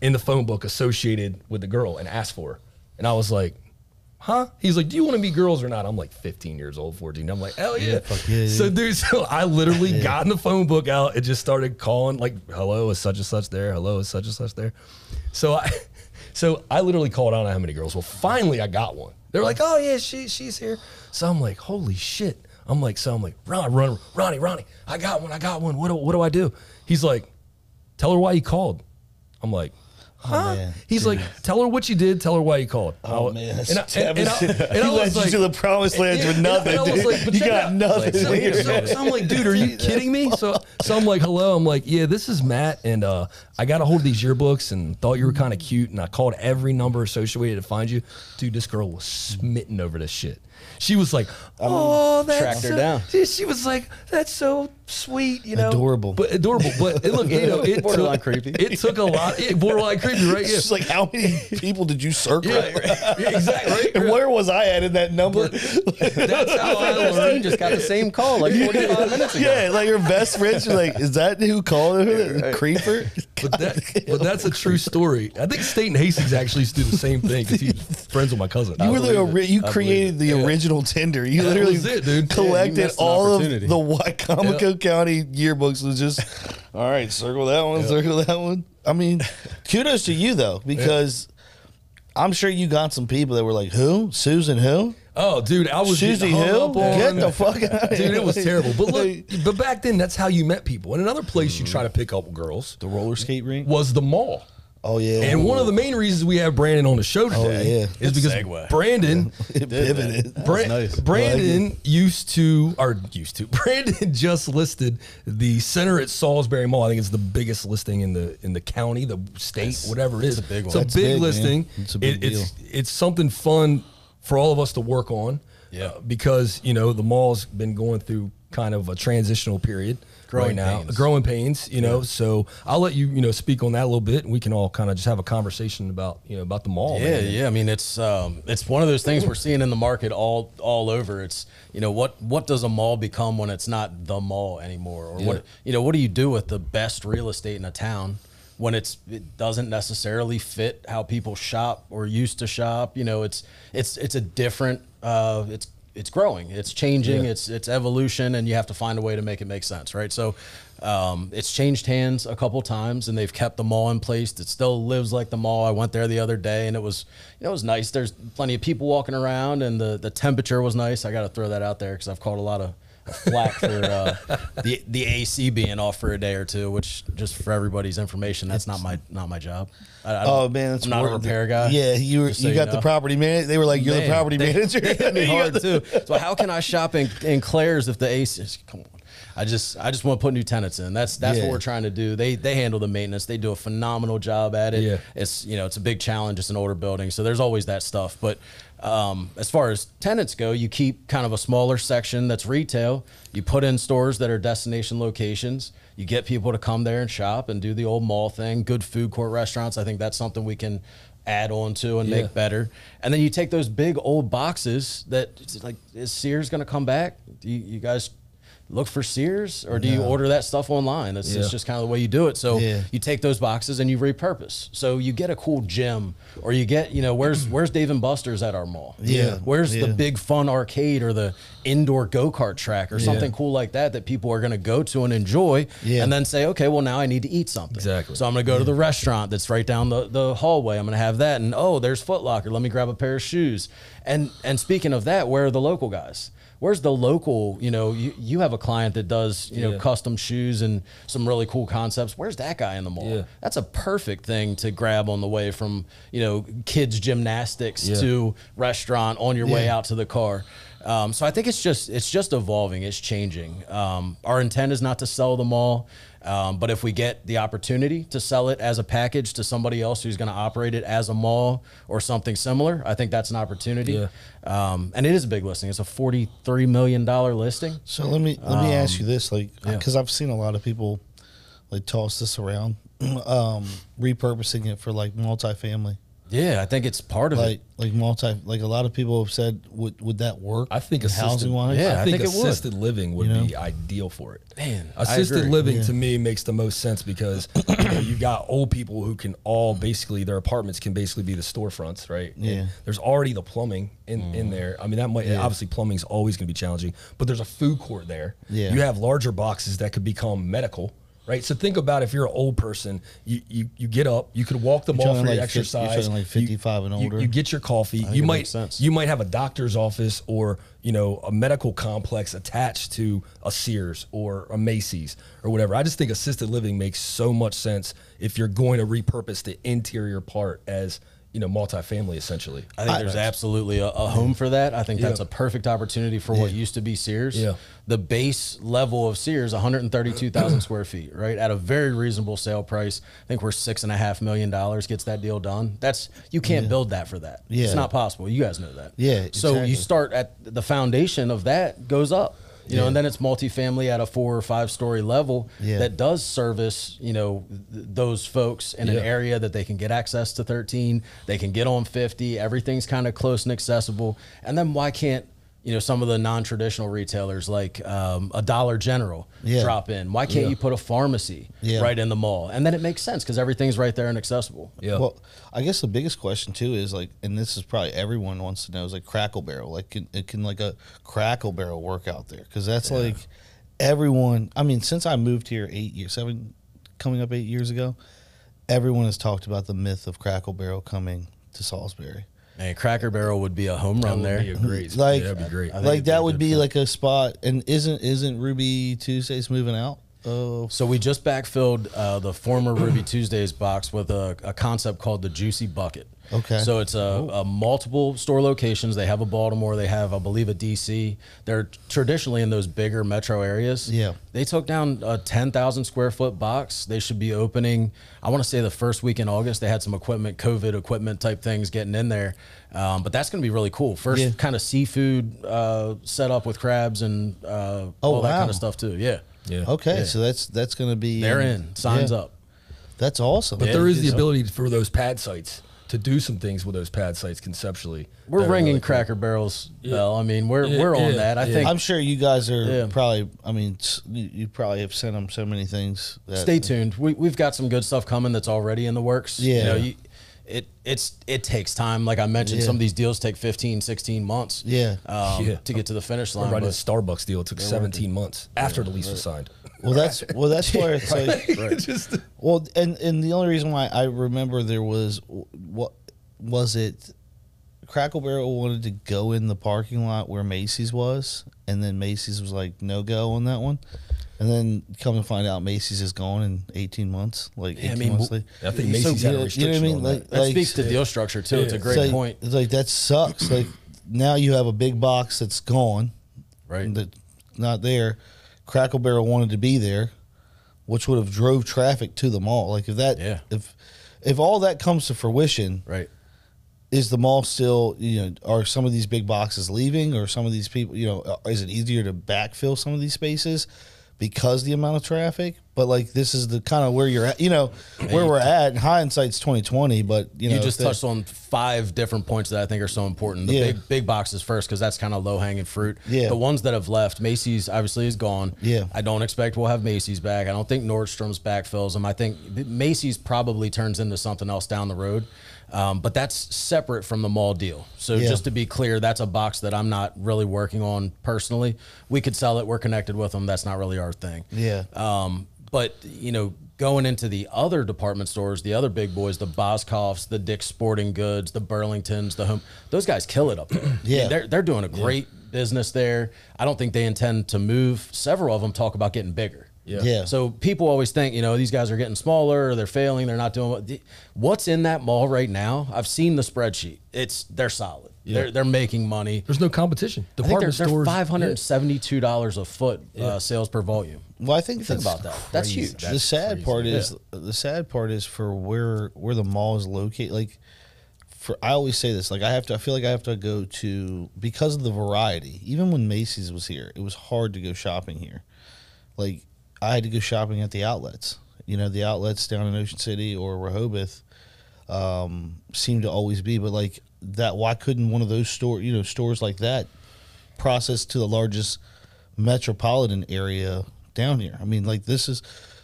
in the phone book associated with the girl and ask for her." And I was like, "Huh?" He's like, "Do you want to meet girls or not?" I'm like 15 years old, 14. I'm like, "Hell yeah." So dude, I literally got in the phone book out and just started calling, like, "Hello, is such and such there? Hello, is such and such there?" So I literally called, I don't know how many girls. Well, finally I got one. They're like, "Oh yeah, she's here." So I'm like, "Holy shit." I'm like, Ronnie, I got one. What do I do? He's like, "Tell her why you called." I'm like, huh? man, He's like, tell her what you did, tell her why you called. Oh man, that's and I he led was you like, to the promised lands with nothing, dude. You got nothing. So I'm like, dude, are you kidding me? So I'm like, hello. I'm like, yeah, this is Matt, and I got a hold of these yearbooks and thought you were kind of cute, and I called every number associated to find you. Dude, this girl was smitten over this shit. She was like, "Oh, that's tracked her down." She was like, "That's so sweet, you know, adorable." But look, you know, it Borderline took, creepy. It took a lot. Borderline creepy, right? Yeah. It's like, how many people did you circle? Yeah, exactly. Right? And where was I at in that number? That's how I learned. Just got the same call like 45 minutes ago. Yeah, like your best friends are like, is that who called her? The creeper? But that's a true story. I think State and Hastings actually used to do the same thing because he's friends with my cousin. You created the original Tinder. You literally was it, dude. collected Yeah, you missed an all of opportunity. the Wycomico County yearbooks. Was just, all right, circle that one, circle that one. I mean, kudos to you though, because I'm sure you got some people that were like, who? Susan who? Oh, dude, I was Susie getting hung Hill? up on. Get the fuck out of here. Dude, it was terrible. But look, but back then, that's how you met people. And another place you try to pick up girls The roller skate rink? was the mall. Oh, yeah. And one of the main reasons we have Brandon on the show today is because segue. Brandon, It pivoted. nice. Brandon Brandon just listed the center at Salisbury Mall. I think it's the biggest listing in the county, the state, whatever it is. It's a big one. It's a That's big big, man. listing. It's a big deal. It's something fun for all of us to work on. Yeah. Because, you know, the mall's been going through kind of a transitional period Growing right now. pains. Growing pains, you know. So I'll let you, you know, speak on that a little bit, and we can all kind of just have a conversation about, you know, about the mall. Yeah, man. yeah. I mean, it's one of those things we're seeing in the market all over. It's, you know, what does a mall become when it's not the mall anymore, or what do you do with the best real estate in a town when it doesn't necessarily fit how people shop or used to shop? You know, it's a different it's growing, it's changing, it's evolution, and you have to find a way to make it make sense, right? So it's changed hands a couple times, and they've kept the mall in place. It still lives like the mall. I went there the other day, and it was nice. There's plenty of people walking around, and the temperature was nice. I got to throw that out there because I've caught a lot of flack for the AC being off for a day or two, which, just for everybody's information, that's not my job. Oh man, that's I'm not a repair guy. Yeah, you got the property manager. They were like, "You're the Man, property manager." They hit me hard too. So how can I shop in Claire's if the AC? Come on. I just want to put new tenants in. That's what we're trying to do. They handle the maintenance. They do a phenomenal job at it. Yeah. It's it's a big challenge. It's an older building, so there's always that stuff. But as far as tenants go, you keep kind of a smaller section that's retail. You put in stores that are destination locations. You get people to come there and shop and do the old mall thing. Good food court restaurants. I think that's something we can add on to and make better. And then you take those big old boxes that, it's like, is Sears going to come back? Do you guys look for Sears, or do you order that stuff online? It's just kind of the way you do it. So you take those boxes and you repurpose. So you get a cool gym, or you get, where's Dave & Buster's at our mall? Yeah. Where's the big fun arcade or the indoor go-kart track or something cool like that people are going to go to and enjoy, and then say, okay, well, now I need to eat something. Exactly. So I'm going to go to the restaurant that's right down the hallway. I'm going to have that. And, oh, there's Foot Locker. Let me grab a pair of shoes. And speaking of that, where are the local guys? Where's the local, you have a client that does, custom shoes and some really cool concepts. Where's that guy in the mall? Yeah. That's a perfect thing to grab on the way from, kids gymnastics to restaurant on your way out to the car. So I think it's just evolving. It's changing. Our intent is not to sell the mall. But if we get the opportunity to sell it as a package to somebody else who's going to operate it as a mall or something similar, I think that's an opportunity. Yeah. And it is a big listing. It's a $43 million listing. So let me ask you this, because I've seen a lot of people toss this around, repurposing it for multifamily. Yeah, I think it's part of it. A lot of people have said, would that work? I think housing wise. Yeah, I think it would. assisted living would be ideal for it. Man, assisted living to me makes the most sense because you got old people who can all basically, their apartments can basically be the storefronts, right? Yeah. And there's already the plumbing in there. I mean, that might obviously plumbing's always going to be challenging, but there's a food court there. Yeah. You have larger boxes that could become medical. right? So think about if you're an old person, you get up, you could walk the mall for your exercise. You're like 55 and older. You get your coffee. You might have a doctor's office or a medical complex attached to a Sears or a Macy's or whatever. I just think assisted living makes so much sense if you're going to repurpose the interior part as multifamily essentially. I think there's absolutely a home for that. I think that's a perfect opportunity for what used to be Sears. Yeah. The base level of Sears, 132,000 square feet, right? At a very reasonable sale price. I think we're $6.5 million gets that deal done. You can't build that for that. Yeah. It's not possible. You guys know that. Yeah. So you start at the foundation of that goes up. And then it's multifamily at a 4 or 5 story level that does service, those folks in an area that they can get access to 13, they can get on 50, everything's kind of close and accessible. And then why can't, some of the non-traditional retailers like a Dollar General drop in? Why can't you put a pharmacy right in the mall? And then it makes sense because everything's right there and accessible. Yeah. Well, I guess the biggest question too is and this is probably everyone wants to know, is Crackle Barrel. Can a Crackle Barrel work out there? Because that's everyone. I mean, since I moved here 8 years ago, everyone has talked about the myth of Crackle Barrel coming to Salisbury. And Cracker Barrel would be a home run there. Be a great, that'd be great. That would be like a spot. And isn't Ruby Tuesdays moving out? Oh, so we just backfilled the former Ruby Tuesdays box with a concept called the Juicy Bucket. Okay. So it's a multiple store locations. They have a Baltimore. They have, I believe, a DC. They're traditionally in those bigger metro areas. Yeah. They took down a 10,000 square foot box. They should be opening, I want to say the first week in August. They had some COVID equipment type things getting in there. But that's going to be really cool. First kind of seafood set up with crabs and all that kind of stuff too. Yeah. Yeah. Okay. Yeah. So that's going to be. They're in. Signs up. That's awesome. But there is the ability for those pad sites to do some things with those pad sites conceptually. We're ringing Cracker Barrel's bell. I mean, we're on that. I think. I'm sure you guys are probably. I mean, you probably have sent them so many things. Stay tuned. We've got some good stuff coming that's already in the works. Yeah. It takes time. Like I mentioned, some of these deals take 15, 16 months. To get to the finish line. We're running a Starbucks deal. It took 17 months after the lease was signed. Well, that's where it's and the only reason why I remember there was Crackle Barrel wanted to go in the parking lot where Macy's was, and then Macy's was like no go on that one. And then come to find out, Macy's is gone in 18 months. Months later. I think Macy's had a restriction on that. That speaks to deal structure too. It's a great point. It's like that sucks. Now you have a big box that's gone, right? That's not there. Crackle Barrel wanted to be there, which would have drove traffic to the mall. If all that comes to fruition, right? Is the mall still, are some of these big boxes leaving, or some of these people, is it easier to backfill some of these spaces because the amount of traffic? But this is the kind of where you're at, where we're at. Hindsight's 2020, but you just touched on 5 different points that I think are so important. The big boxes first, because that's kind of low hanging fruit. Yeah. The ones that have left, Macy's obviously is gone. Yeah. I don't expect we'll have Macy's back. I don't think Nordstrom's backfills them. I think Macy's probably turns into something else down the road. But that's separate from the mall deal. So just to be clear, that's a box that I'm not really working on personally. We could sell it. We're connected with them. That's not really our thing. Yeah. But, going into the other department stores, the other big boys, the Boscoffs, the Dick's Sporting Goods, the Burlingtons, the Home, those guys kill it up there. Yeah. I mean, they're doing a great business there. I don't think they intend to move. Several of them talk about getting bigger. Yeah. So people always think, these guys are getting smaller, or they're failing, they're not doing what's in that mall right now. I've seen the spreadsheet. They're solid. Yeah. They're making money. There's no competition. Department stores, they're $572 a foot sales per volume. Well, I think about that. That's huge. The sad part is for where the mall is located. I always say this. I feel like I have to go to, because of the variety. Even when Macy's was here, it was hard to go shopping here. I had to go shopping at the outlets. The outlets down in Ocean City or Rehoboth seem to always be. But why couldn't one of those stores like that process to the largest metropolitan area down here? I mean,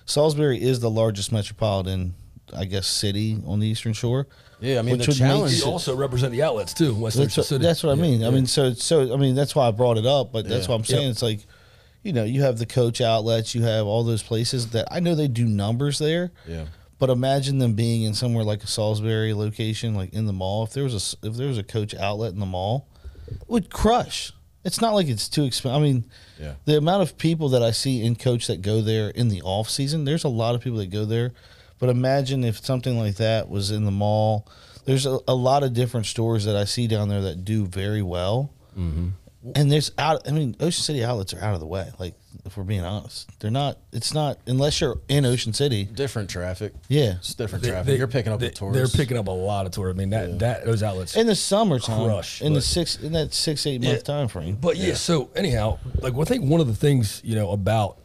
Salisbury is the largest metropolitan, I guess, city on the Eastern Shore. Yeah, I mean, the challenge. You also represent the outlets too. That's what I mean. I mean, so I mean, that's why I brought it up. But that's what I'm saying. It's you know, you have the Coach outlets, you have all those places that I know they do numbers there. Yeah. But imagine them being in somewhere like a Salisbury location, like in the mall. If there was a Coach outlet in the mall, it would crush. It's not like it's too expensive. I mean, the amount of people that I see in Coach that go there in the off season, there's a lot of people that go there. But imagine if something like that was in the mall. There's a lot of different stores that I see down there that do very well. Mm-hmm. And Ocean City outlets are out of the way. Like, if we're being honest, they're not. It's not unless you're in Ocean City. Different traffic. Yeah, it's different traffic. You're picking up the tourists. They're picking up a lot of tourists. I mean, those outlets in the summertime, crush, in that 6-8 month time frame. But so anyhow, like, I think one of the things, you know, about,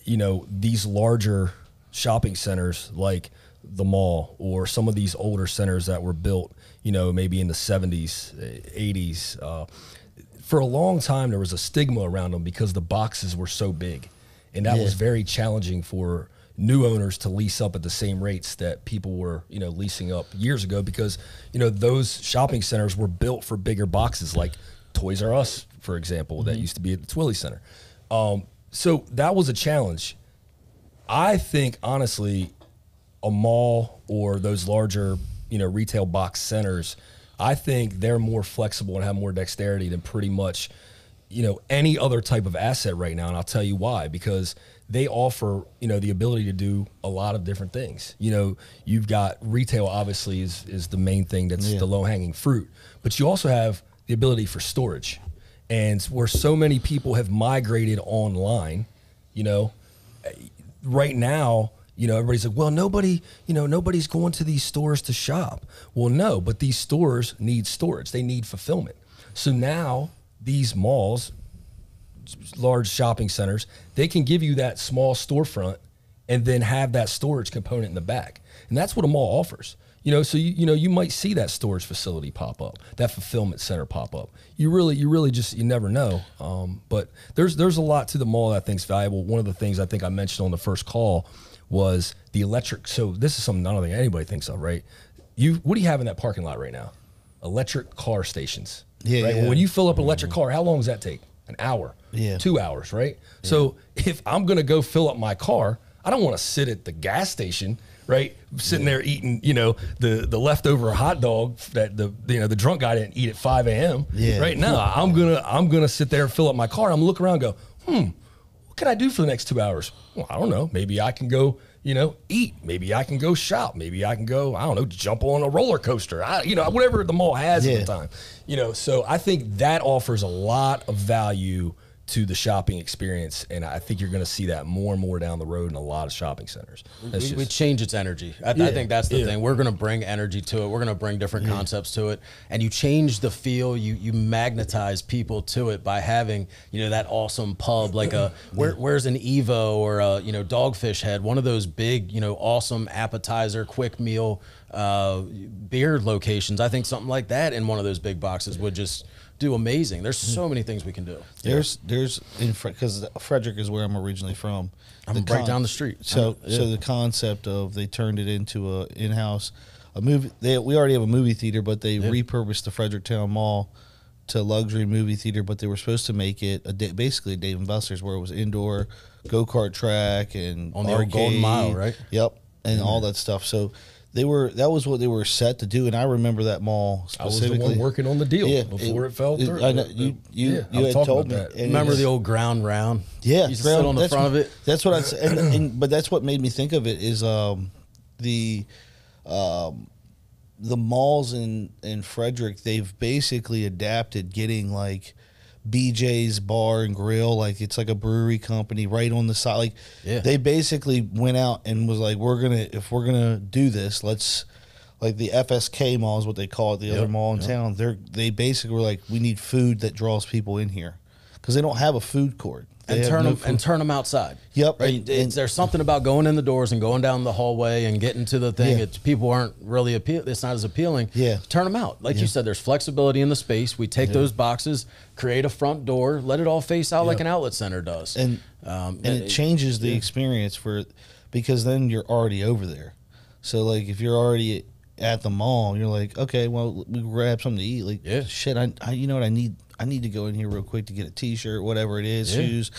you know, these larger shopping centers like the mall or some of these older centers that were built, you know, maybe in the 70s, 80s. For a long time, there was a stigma around them because the boxes were so big, and that was very challenging for new owners to lease up at the same rates that people were, you know, leasing up years ago, because, you know, those shopping centers were built for bigger boxes, like Toys R Us, for example, that used to be at the Twilly Center. So that was a challenge. I think, honestly, a mall or those larger, you know, retail box centers, I think they're more flexible and have more dexterity than pretty much, you know, any other type of asset right now. And I'll tell you why, because they offer, you know, the ability to do a lot of different things. You know, you've got retail, obviously, is the main thing that's the low-hanging fruit, but you also have the ability for storage. And where so many people have migrated online, you know, right now, you know, everybody's like, well, nobody's going to these stores to shop. Well, no, but these stores need storage. They need fulfillment. So now these malls, large shopping centers, they can give you that small storefront and then have that storage component in the back. And that's what a mall offers. You know, so you might see that storage facility pop up, that fulfillment center pop up. You really just, you never know. But there's a lot to the mall that I think is valuable. One of the things I think I mentioned on the first call was the electric. So this is something I don't think anybody thinks of, right? What do you have in that parking lot right now? Electric car stations. Yeah. Right? Yeah. Well, when you fill up an electric car, how long does that take? An hour. Yeah. 2 hours, right? Yeah. So if I'm gonna go fill up my car, I don't want to sit at the gas station, right? Sitting there eating, you know, the leftover hot dog that the drunk guy didn't eat at 5 a.m. Yeah. Right now, I'm gonna sit there and fill up my car. I'm gonna look around and go, what can I do for the next 2 hours? Well, I don't know. Maybe I can go, you know, eat. Maybe I can go shop. Maybe I can go, I don't know, jump on a roller coaster. You know, whatever the mall has at the time. You know, so I think that offers a lot of value to the shopping experience, and I think you're going to see that more and more down the road in a lot of shopping centers. We change its energy. I think that's the thing. We're going to bring energy to it. We're going to bring different concepts to it, and you change the feel. You magnetize people to it by having, you know, that awesome pub like where's an Evo or a, you know, Dogfish Head, one of those big, you know, awesome appetizer, quick meal beer locations. I think something like that in one of those big boxes would just do amazing. There's so many things we can do. There's because Frederick is where I'm originally from. I'm right down the street. So the concept of they turned it into a in-house a movie. We already have a movie theater, but they repurposed the Fredericktown Mall to luxury movie theater. But they were supposed to make it basically a Dave & Buster's, where it was indoor go-kart track and on the old Golden Mile, right? Yep, and all that stuff. So that was what they were set to do, and I remember that mall specifically. I was the one working on the deal before it fell through. I know, you had told me. Remember the old ground round? Yeah, you used to sit on the front of it. That's what I said, but that's what made me think of it is the malls in Frederick. They've basically adapted getting like BJ's Bar and Grill, like it's like a brewery company right on the side. Like they basically went out and was like, if we're gonna do this, let's, like the FSK mall is what they call it, the other mall in town. They basically were like, we need food that draws people in here because they don't have a food court. And turn them outside. Yep. Right? There's something about going in the doors and going down the hallway and getting to the thing. Yeah. People aren't really it's not as appealing. Yeah. Turn them out. Like you said, there's flexibility in the space. We take those boxes, create a front door, let it all face out like an outlet center does. And it changes the experience because then you're already over there. So like if you're already at the mall, you're like, okay, well, we grab something to eat. Like, shit, I you know what I need? I need to go in here real quick to get a T-shirt, whatever it is, shoes.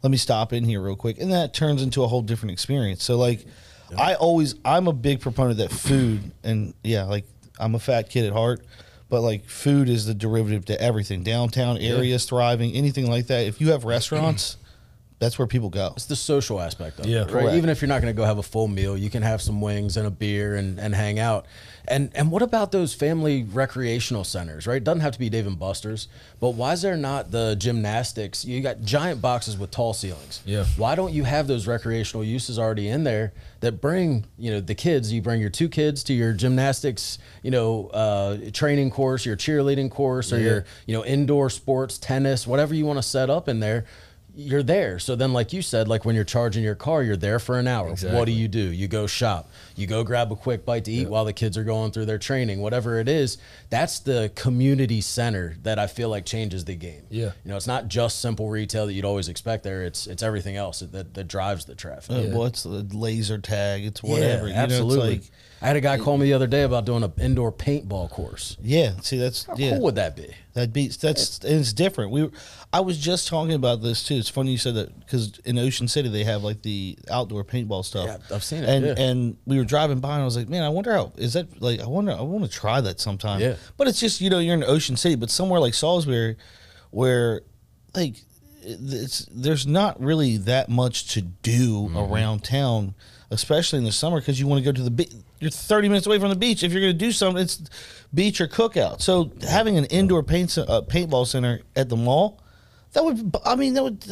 let me stop in here real quick. And that turns into a whole different experience. So, like, I'm a big proponent that food, and yeah, like, I'm a fat kid at heart, but like food is the derivative to everything. Downtown areas thriving, anything like that. If you have restaurants, that's where people go. It's the social aspect of it, right? Correct. Even if you're not going to go have a full meal, you can have some wings and a beer and hang out. And what about those family recreational centers, right? It doesn't have to be Dave & Buster's, but why is there not the gymnastics? You got giant boxes with tall ceilings. Yeah. Why don't you have those recreational uses already in there that bring, the kids, you bring your 2 kids to your gymnastics, training course, your cheerleading course, or your, indoor sports, tennis, whatever you want to set up in there. You're there. So then, like you said, like when you're charging your car, you're there for an hour. Exactly. What do? You go shop. You go grab a quick bite to eat while the kids are going through their training, whatever it is. That's the community center that I feel like changes the game. Yeah. It's not just simple retail that you'd always expect there. It's everything else that drives the traffic. Well, it's the laser tag. It's whatever. Yeah, absolutely. It's like, I had a guy call me the other day about doing an indoor paintball course. yeah. See, that's How cool would that be? It's different. I was just talking about this too. It's funny you said that because in Ocean City they have like the outdoor paintball stuff. Yeah, I've seen it. And we were driving by and I was like, man, I wonder how is that like? I want to try that sometime. Yeah. But it's just you're in Ocean City, but somewhere like Salisbury, where like there's not really that much to do around town, especially in the summer because you want to go to the beach. You're 30 minutes away from the beach. If you're going to do something, it's beach or cookout. So having an indoor paintball center at the mall, that would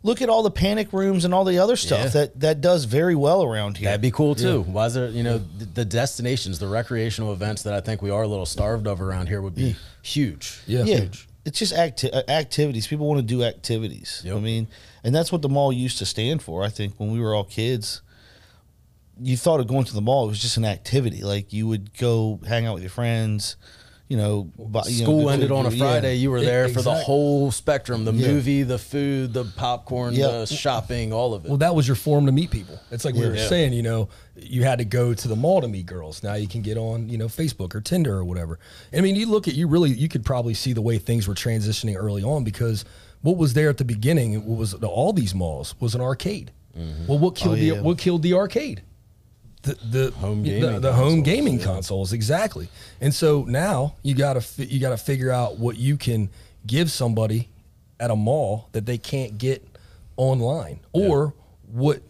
look at all the panic rooms and all the other stuff that does very well around here. That'd be cool too. Why is there, the destinations, the recreational events that I think we are a little starved of around here would be huge. Yeah. Huge. It's just activities. People want to do activities. Yep. And that's what the mall used to stand for. I think when we were all kids, you thought of going to the mall, it was just an activity. Like you would go hang out with your friends, School ended on a Friday. You were there for the whole spectrum, the movie, the food, the popcorn, the shopping, all of it. Well, that was your form to meet people. It's like we were saying, you had to go to the mall to meet girls. Now you can get on, Facebook or Tinder or whatever. I mean, you could probably see the way things were transitioning early on because what was there at the beginning, what was all these malls was an arcade. Mm-hmm. Well, what killed the arcade? The home gaming consoles, exactly. And so now you gotta figure out what you can give somebody at a mall that they can't get online, or what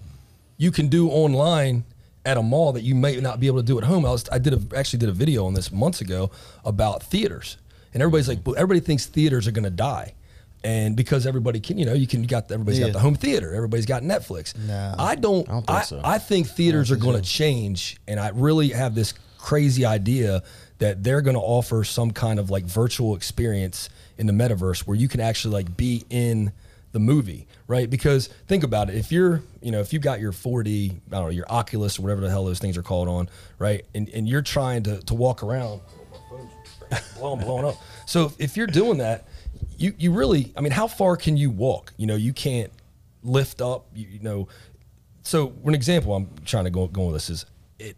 you can do online at a mall that you may not be able to do at home. I actually did a video on this months ago about theaters, and everybody thinks theaters are going to die. And because everybody can, everybody's got the home theater, everybody's got Netflix. No, I don't think so. I think theaters are going to change, and I really have this crazy idea that they're going to offer some kind of like virtual experience in the metaverse where you can actually like be in the movie, right? Because think about it, if you've got your 4D, I don't know, your Oculus or whatever the hell those things are called on, right? And you're trying to walk around, my phone's blowing up. So if you're doing that, you really, how far can you walk? You can't lift up, So for an example, I'm trying to go with this is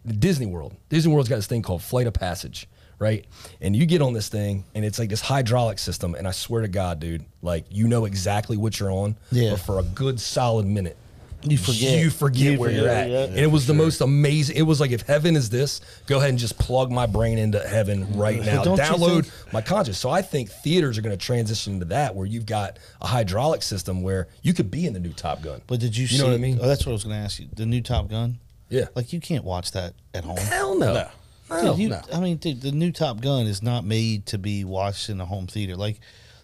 Disney World. Disney World's got this thing called Flight of Passage, right? And you get on this thing and it's like this hydraulic system. And I swear to God, dude, like exactly what you're on, but for a good solid minute, you forget where you're at. And it was the most amazing. It was like, if heaven is this, go ahead and just plug my brain into heaven right now. Download my conscious. So I think theaters are going to transition to that, where you've got a hydraulic system where you could be in the new Top Gun. But did you see? Know what I mean? Oh, that's what I was going to ask you. The new Top Gun. Yeah. Like you can't watch that at home. Hell no. Dude, the new Top Gun is not made to be watched in a home theater. Like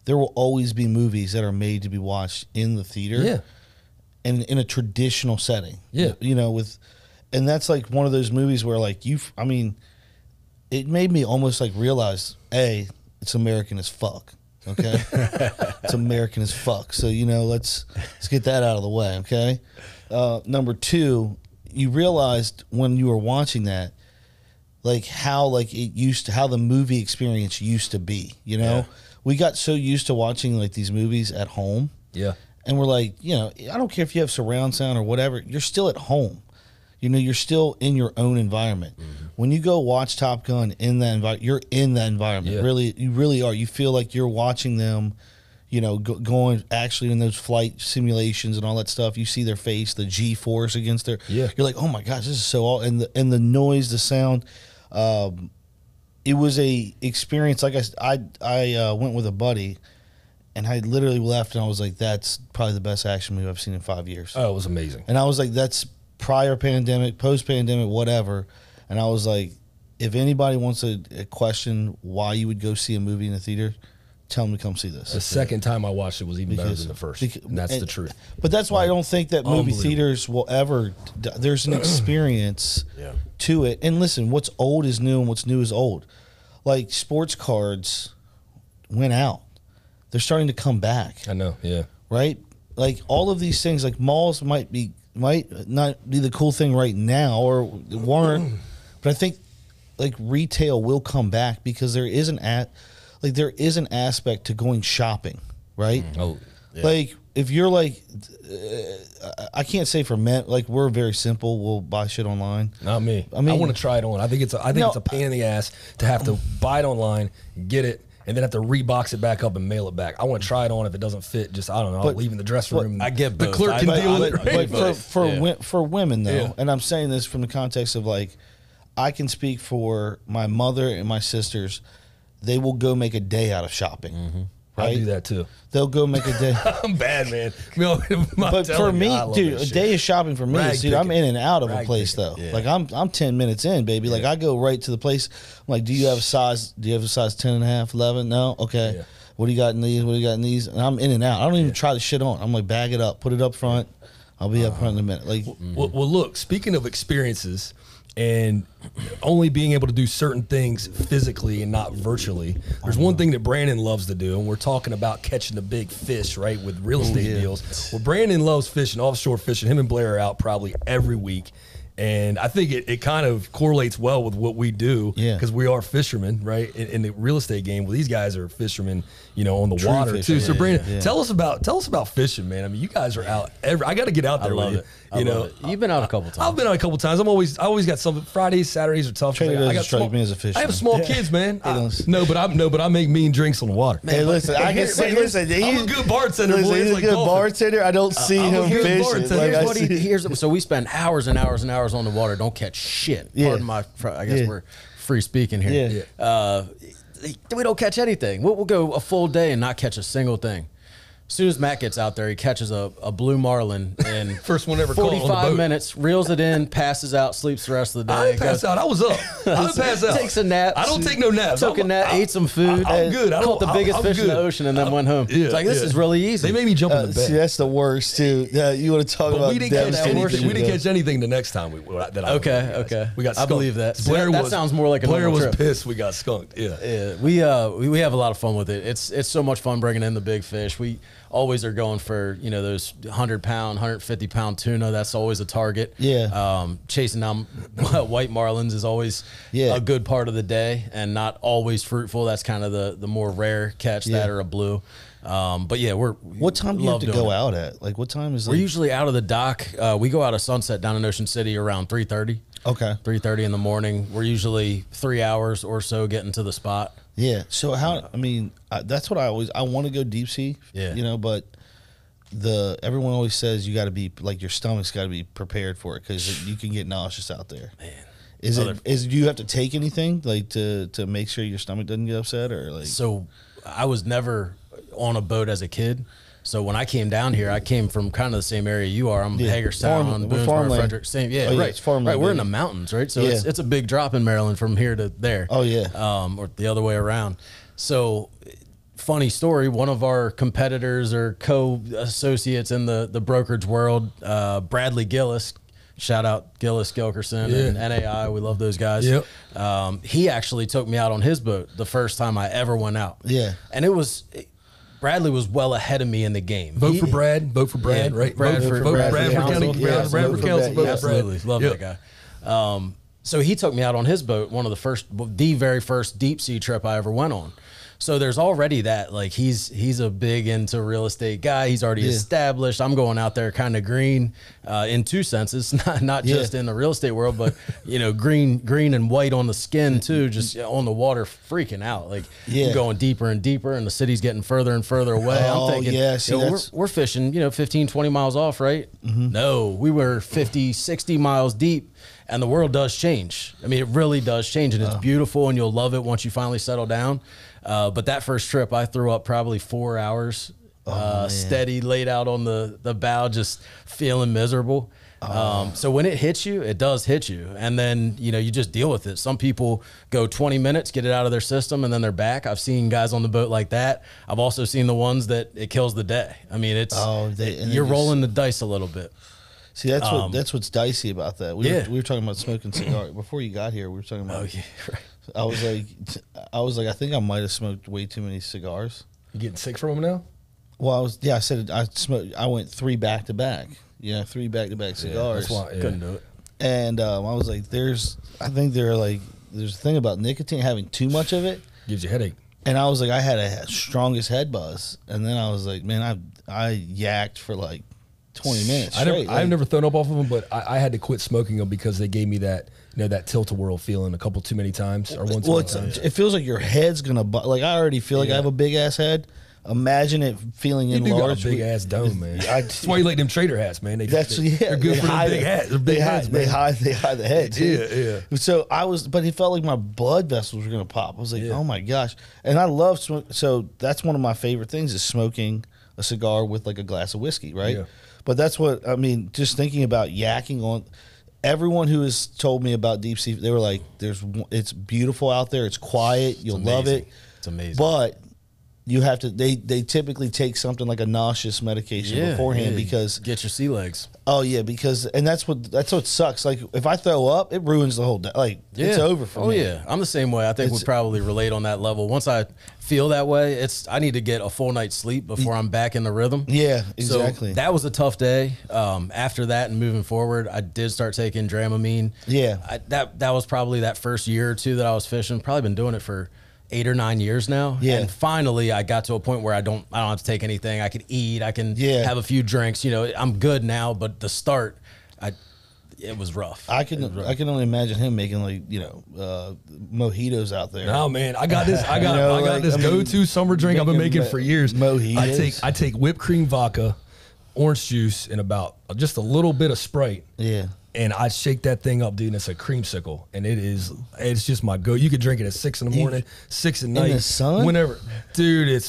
there will always be movies that are made to be watched in the theater. Yeah. And in a traditional setting. Yeah. And that's like one of those movies where like it made me almost like realize, it's American as fuck. Okay. It's American as fuck. So, let's get that out of the way. Okay. Number two, you realized when you were watching that, like how the movie experience used to be, we got so used to watching like these movies at home. Yeah. And we're like, I don't care if you have surround sound or whatever, you're still at home. You're still in your own environment. Mm-hmm. When you go watch Top Gun in that environment, you're in that environment. Yeah. Really, you really are. You feel like you're watching them, you know, going actually in those flight simulations and all that stuff. You see their face, the G-force against their. Yeah. You're like, oh my gosh, this is so. And the noise, the sound. It was a experience. Like I went with a buddy, and I literally left, and I was like, that's probably the best action movie I've seen in 5 years. Oh, it was amazing. And I was like, that's prior pandemic, post pandemic, whatever. And I was like, if anybody wants a question why you would go see a movie in the theater, tell them to come see this. The second time I watched it was even better than the first. And that's the truth. But that's why I don't think that movie theaters will ever. There's an experience to it. And listen, what's old is new, and what's new is old. Like sports cards went out. They're starting to come back. I know, yeah. Right? Like all of these things, like malls might not be the cool thing right now, or weren't. But I think like retail will come back because there is an aspect to going shopping, right? Oh, yeah. Like if you're like, I can't say for men, like we're very simple. We'll buy shit online. Not me. I want to try it on. I think it's a pain in the ass to have to buy it online, get it, and then have to rebox it back up and mail it back. I want to try it on. If it doesn't fit, just I don't know. I'll leave in the dressing room. I get the both. clerk can deal with it. But for women though, and I'm saying this from the context of like, I can speak for my mother and my sisters. They will go make a day out of shopping. Mm-hmm. Right? I do that too. They'll go make a day. I'm bad, man. But for me, dude, a day of shopping for me is, dude, I'm in and out of a place though. Yeah. Like I'm 10 minutes in, baby. Like I go right to the place. I'm like, do you have a size 10 and a half, 11? No? Okay. Yeah. What do you got in these? What do you got in these? And I'm in and out. I don't even try the shit on. I'm like, bag it up, put it up front. I'll be up front in a minute. Like, well, look, speaking of experiences, and only being able to do certain things physically and not virtually. There's one thing that Brandon loves to do, and we're talking about catching the big fish, right, with real estate deals. Well, Brandon loves fishing, offshore fishing. Him and Blair are out probably every week. And I think it kind of correlates well with what we do because we are fishermen, right? In the real estate game, well, these guys are fishermen, you know, on the True water fishing, too. So, Brandon, tell us about fishing, man. I mean, you guys are out. I got to get out there with you. You know, you've been out a couple times. I've been out a couple times. I always got something. Fridays, Saturdays are tough. Trader doesn't strike me as a fisherman. I have small kids, man. But I make mean drinks on the water. Hey, listen, I can say, listen, I'm a good bartender. Listen, he's a good bartender. I don't see him fishing. So we spend hours and hours and hours on the water. Don't catch shit. Pardon my, I guess we're free speaking here. We don't catch anything. We'll go a full day and not catch a single thing. As soon as Matt gets out there, he catches a blue marlin and first one ever caught on the boat. 45 minutes, reels it in, passes out, sleeps the rest of the day. I didn't pass out. I was up. I didn't pass out. Takes a nap. I don't take no naps. Took a nap, ate some food. I'm good. Caught the biggest fish in the ocean and then went home. It's like, this is really easy. They made me jump in the bed. See, that's the worst, too. You want to talk about we didn't catch anything the next time Okay. We got skunked. I believe that. That sounds more like a Blair was trip. pissed we got skunked. Yeah. We have a lot of fun with it. It's so much fun bringing in the big fish. We always are going for, you know, those 100-pound, 150-pound tuna. That's always a target. Chasing down white marlins is always a good part of the day and not always fruitful. That's kind of the more rare catch, that or a blue. But yeah, what time do you have to go out at? Like, what time is? We're usually out of the dock. We go out of sunset down in Ocean City around 3:30. Okay. 3:30 in the morning. We're usually 3 hours or so getting to the spot. Yeah. So I mean, that's what I want to go deep sea. Yeah. You know, but everyone always says you got to be like your stomach's got to be prepared for it because you can get nauseous out there. Man. Do you have to take anything like to make sure your stomach doesn't get upset or like? So I was never on a boat as a kid. So when I came down here, I came from kind of the same area you are. I'm Hagerstown, Boonesboro, Frederick. Same, right. It's farmland. Right, we're in the mountains, right? So it's a big drop in Maryland from here to there. Oh yeah. Or the other way around. So funny story. One of our competitors or co-associates in the brokerage world, Bradley Gillis. Shout out Gillis Gilkerson and NAI. We love those guys. Yep. He actually took me out on his boat the first time I ever went out. Yeah. And Bradley was well ahead of me in the game. Vote for Brad, right? Vote for County. Bradford Council. Absolutely. Love that guy. So he took me out on his boat, the very first deep sea trip I ever went on. So there's already that, like, he's a big into real estate guy. He's already established. I'm going out there kind of green in two senses, not just in the real estate world, but, you know, green and white on the skin too, just on the water, freaking out. Like, you're going deeper and deeper, and the city's getting further and further away. I'm thinking, you know, we're fishing, you know, 15, 20 miles off, right? No, we were 50, 60 miles deep. And the world does change. I mean, it really does change, and it's beautiful, and you'll love it once you finally settle down. But that first trip, I threw up probably 4 hours, steady, laid out on the bow, just feeling miserable. So when it hits you, it does hit you. And then, you know, you just deal with it. Some people go 20 minutes, get it out of their system, and then they're back. I've seen guys on the boat like that. I've also seen the ones that it kills the day. I mean, it's you're rolling the dice a little bit. See, that's what's dicey about that. We were talking about smoking cigars before you got here. We were talking about. Right. I was like, I think I might have smoked way too many cigars. You getting sick from them now? Well, I said I smoked. I went 3 back to back. Yeah, 3 back to back cigars. That's why, Couldn't do it. And I was like, there's a thing about nicotine, having too much of it gives you a headache. And I was like, I had a strongest head buzz, and then I was like, man, I yacked for like 20 minutes straight. I've never thrown up off of them, but I had to quit smoking them because they gave me that, you know, that tilt-a-whirl feeling a couple too many times or once. Well, it feels like your head's gonna like. I already feel like I have a big ass head. Imagine it feeling enlarged. You got a big ass dome, man. That's why you like them trader hats, man. They're good for the big hats. They're big hats, man. They hide the head. Yeah. So but it felt like my blood vessels were gonna pop. I was like, oh my gosh. And I love smoke. So that's one of my favorite things is smoking a cigar with like a glass of whiskey, right? Yeah. But that's what I mean. Just thinking about yakking on. Everyone who has told me about deep sea, they were like, it's beautiful out there. It's quiet. You'll love it. It's amazing. But you have to, they typically take something like a nauseous medication beforehand because. Get your sea legs. Oh, yeah, because, and that's what sucks. Like, if I throw up, it ruins the whole day. Like, it's over for me. Oh, yeah. I'm the same way. I think we probably relate on that level. Once I feel that way, I need to get a full night's sleep before I'm back in the rhythm. Yeah, exactly. So that was a tough day. After that and moving forward, I did start taking Dramamine. Yeah. That was probably that first year or two that I was fishing. Probably been doing it for 8 or 9 years now. Yeah. And finally I got to a point where I don't have to take anything. I can eat, I can have a few drinks, you know, I'm good now, but the start it was rough. I can only imagine him making like, you know, mojitos out there. No, man, I got this go-to summer drink I've been making for years. Mojitos. I take whipped cream vodka, orange juice, and about just a little bit of Sprite. Yeah. And I shake that thing up, dude, and it's a creamsicle. And it's just my go. You could drink it at 6 in the morning, 6 at night. In the sun? Whenever. Dude,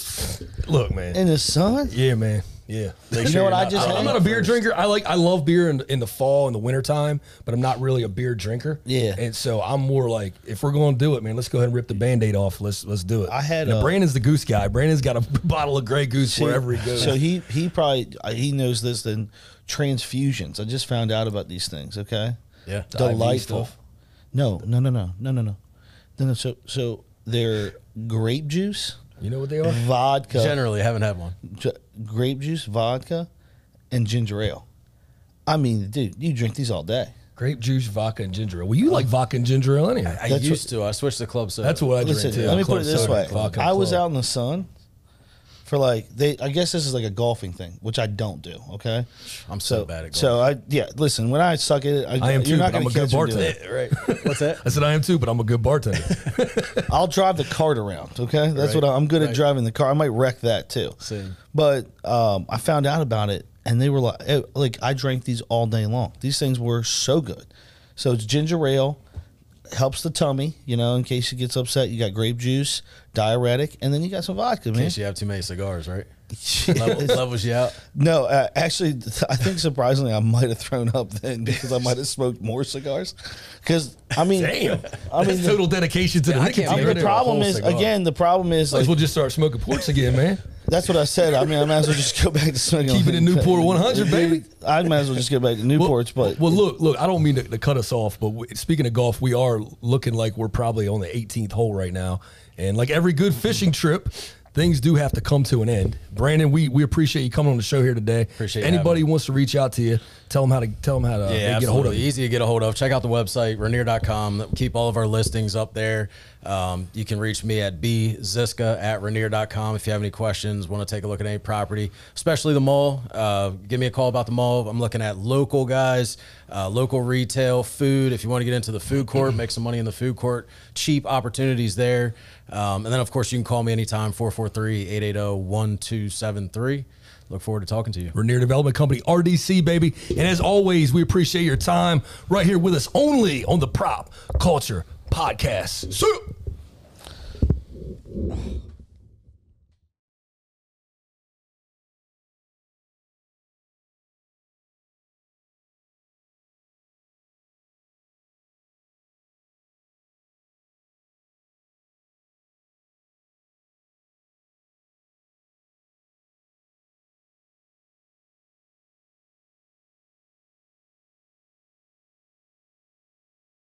look, man. In the sun? Yeah, man. Yeah. You know what I just I'm not a beer drinker. I love beer in the fall and the winter time, but I'm not really a beer drinker. Yeah. And so I'm more like, if we're going to do it, man, let's go ahead and rip the Band-Aid off. Let's do it. I had Brandon's the goose guy. Brandon's got a bottle of Grey Goose wherever he goes. So he knows this then. Transfusions. I just found out about these things. Okay. Yeah. Delightful. No. So they're grape juice. You know what they are? Vodka. Generally, haven't had one. Grape juice, vodka, and ginger ale. I mean, dude, you drink these all day. Grape juice, vodka, and ginger ale. Well, you like vodka and ginger ale anyway. I used to. I switched to club soda. That's what I drink too. Let me put it this way. I was out out in the sun for like I guess this is like a golfing thing, which I don't do. Okay, I'm so bad at golf. So listen, when I suck at it, I am too. You're not but I'm a good bartender. Right? What's that? I said I am too, but I'm a good bartender. I'll drive the cart around. Okay, that's what I'm good at, driving the car. I might wreck that too. Same. But I found out about it, and they were like I drank these all day long. These things were so good. So it's ginger ale. Helps the tummy, you know, in case it gets upset. You got grape juice, diuretic, and then you got some vodka, man. In case you have too many cigars, right? Levels you out? No, actually, I think surprisingly, I might have thrown up then because I might have smoked more cigars. Because I mean, that's total dedication to the nicotine. The problem is, like, we'll just start smoking ports again, man. That's what I said. I mean, I might as well just go back to smoking. Keep it in Newport 100, baby. I might as well just go back to Newports. Well, look. I don't mean to cut us off, but speaking of golf, we are looking like we're probably on the 18th hole right now, and like every good fishing trip, things do have to come to an end. Brandon, we appreciate you coming on the show here today. Appreciate anybody who wants to reach out to you, tell them how to get a hold of you. Easy to get a hold of. Check out the website, Rinnier.com. Keep all of our listings up there. You can reach me at bziska@Rinnier.com if you have any questions, want to take a look at any property, especially the mall. Give me a call about the mall. I'm looking at local guys, local retail, food. If you want to get into the food court, make some money in the food court, cheap opportunities there. And then, of course, you can call me anytime, 443-880-1273. Look forward to talking to you. Rinnier Development Company, RDC, baby. And as always, we appreciate your time right here with us only on the Prop Culture Podcast. See you.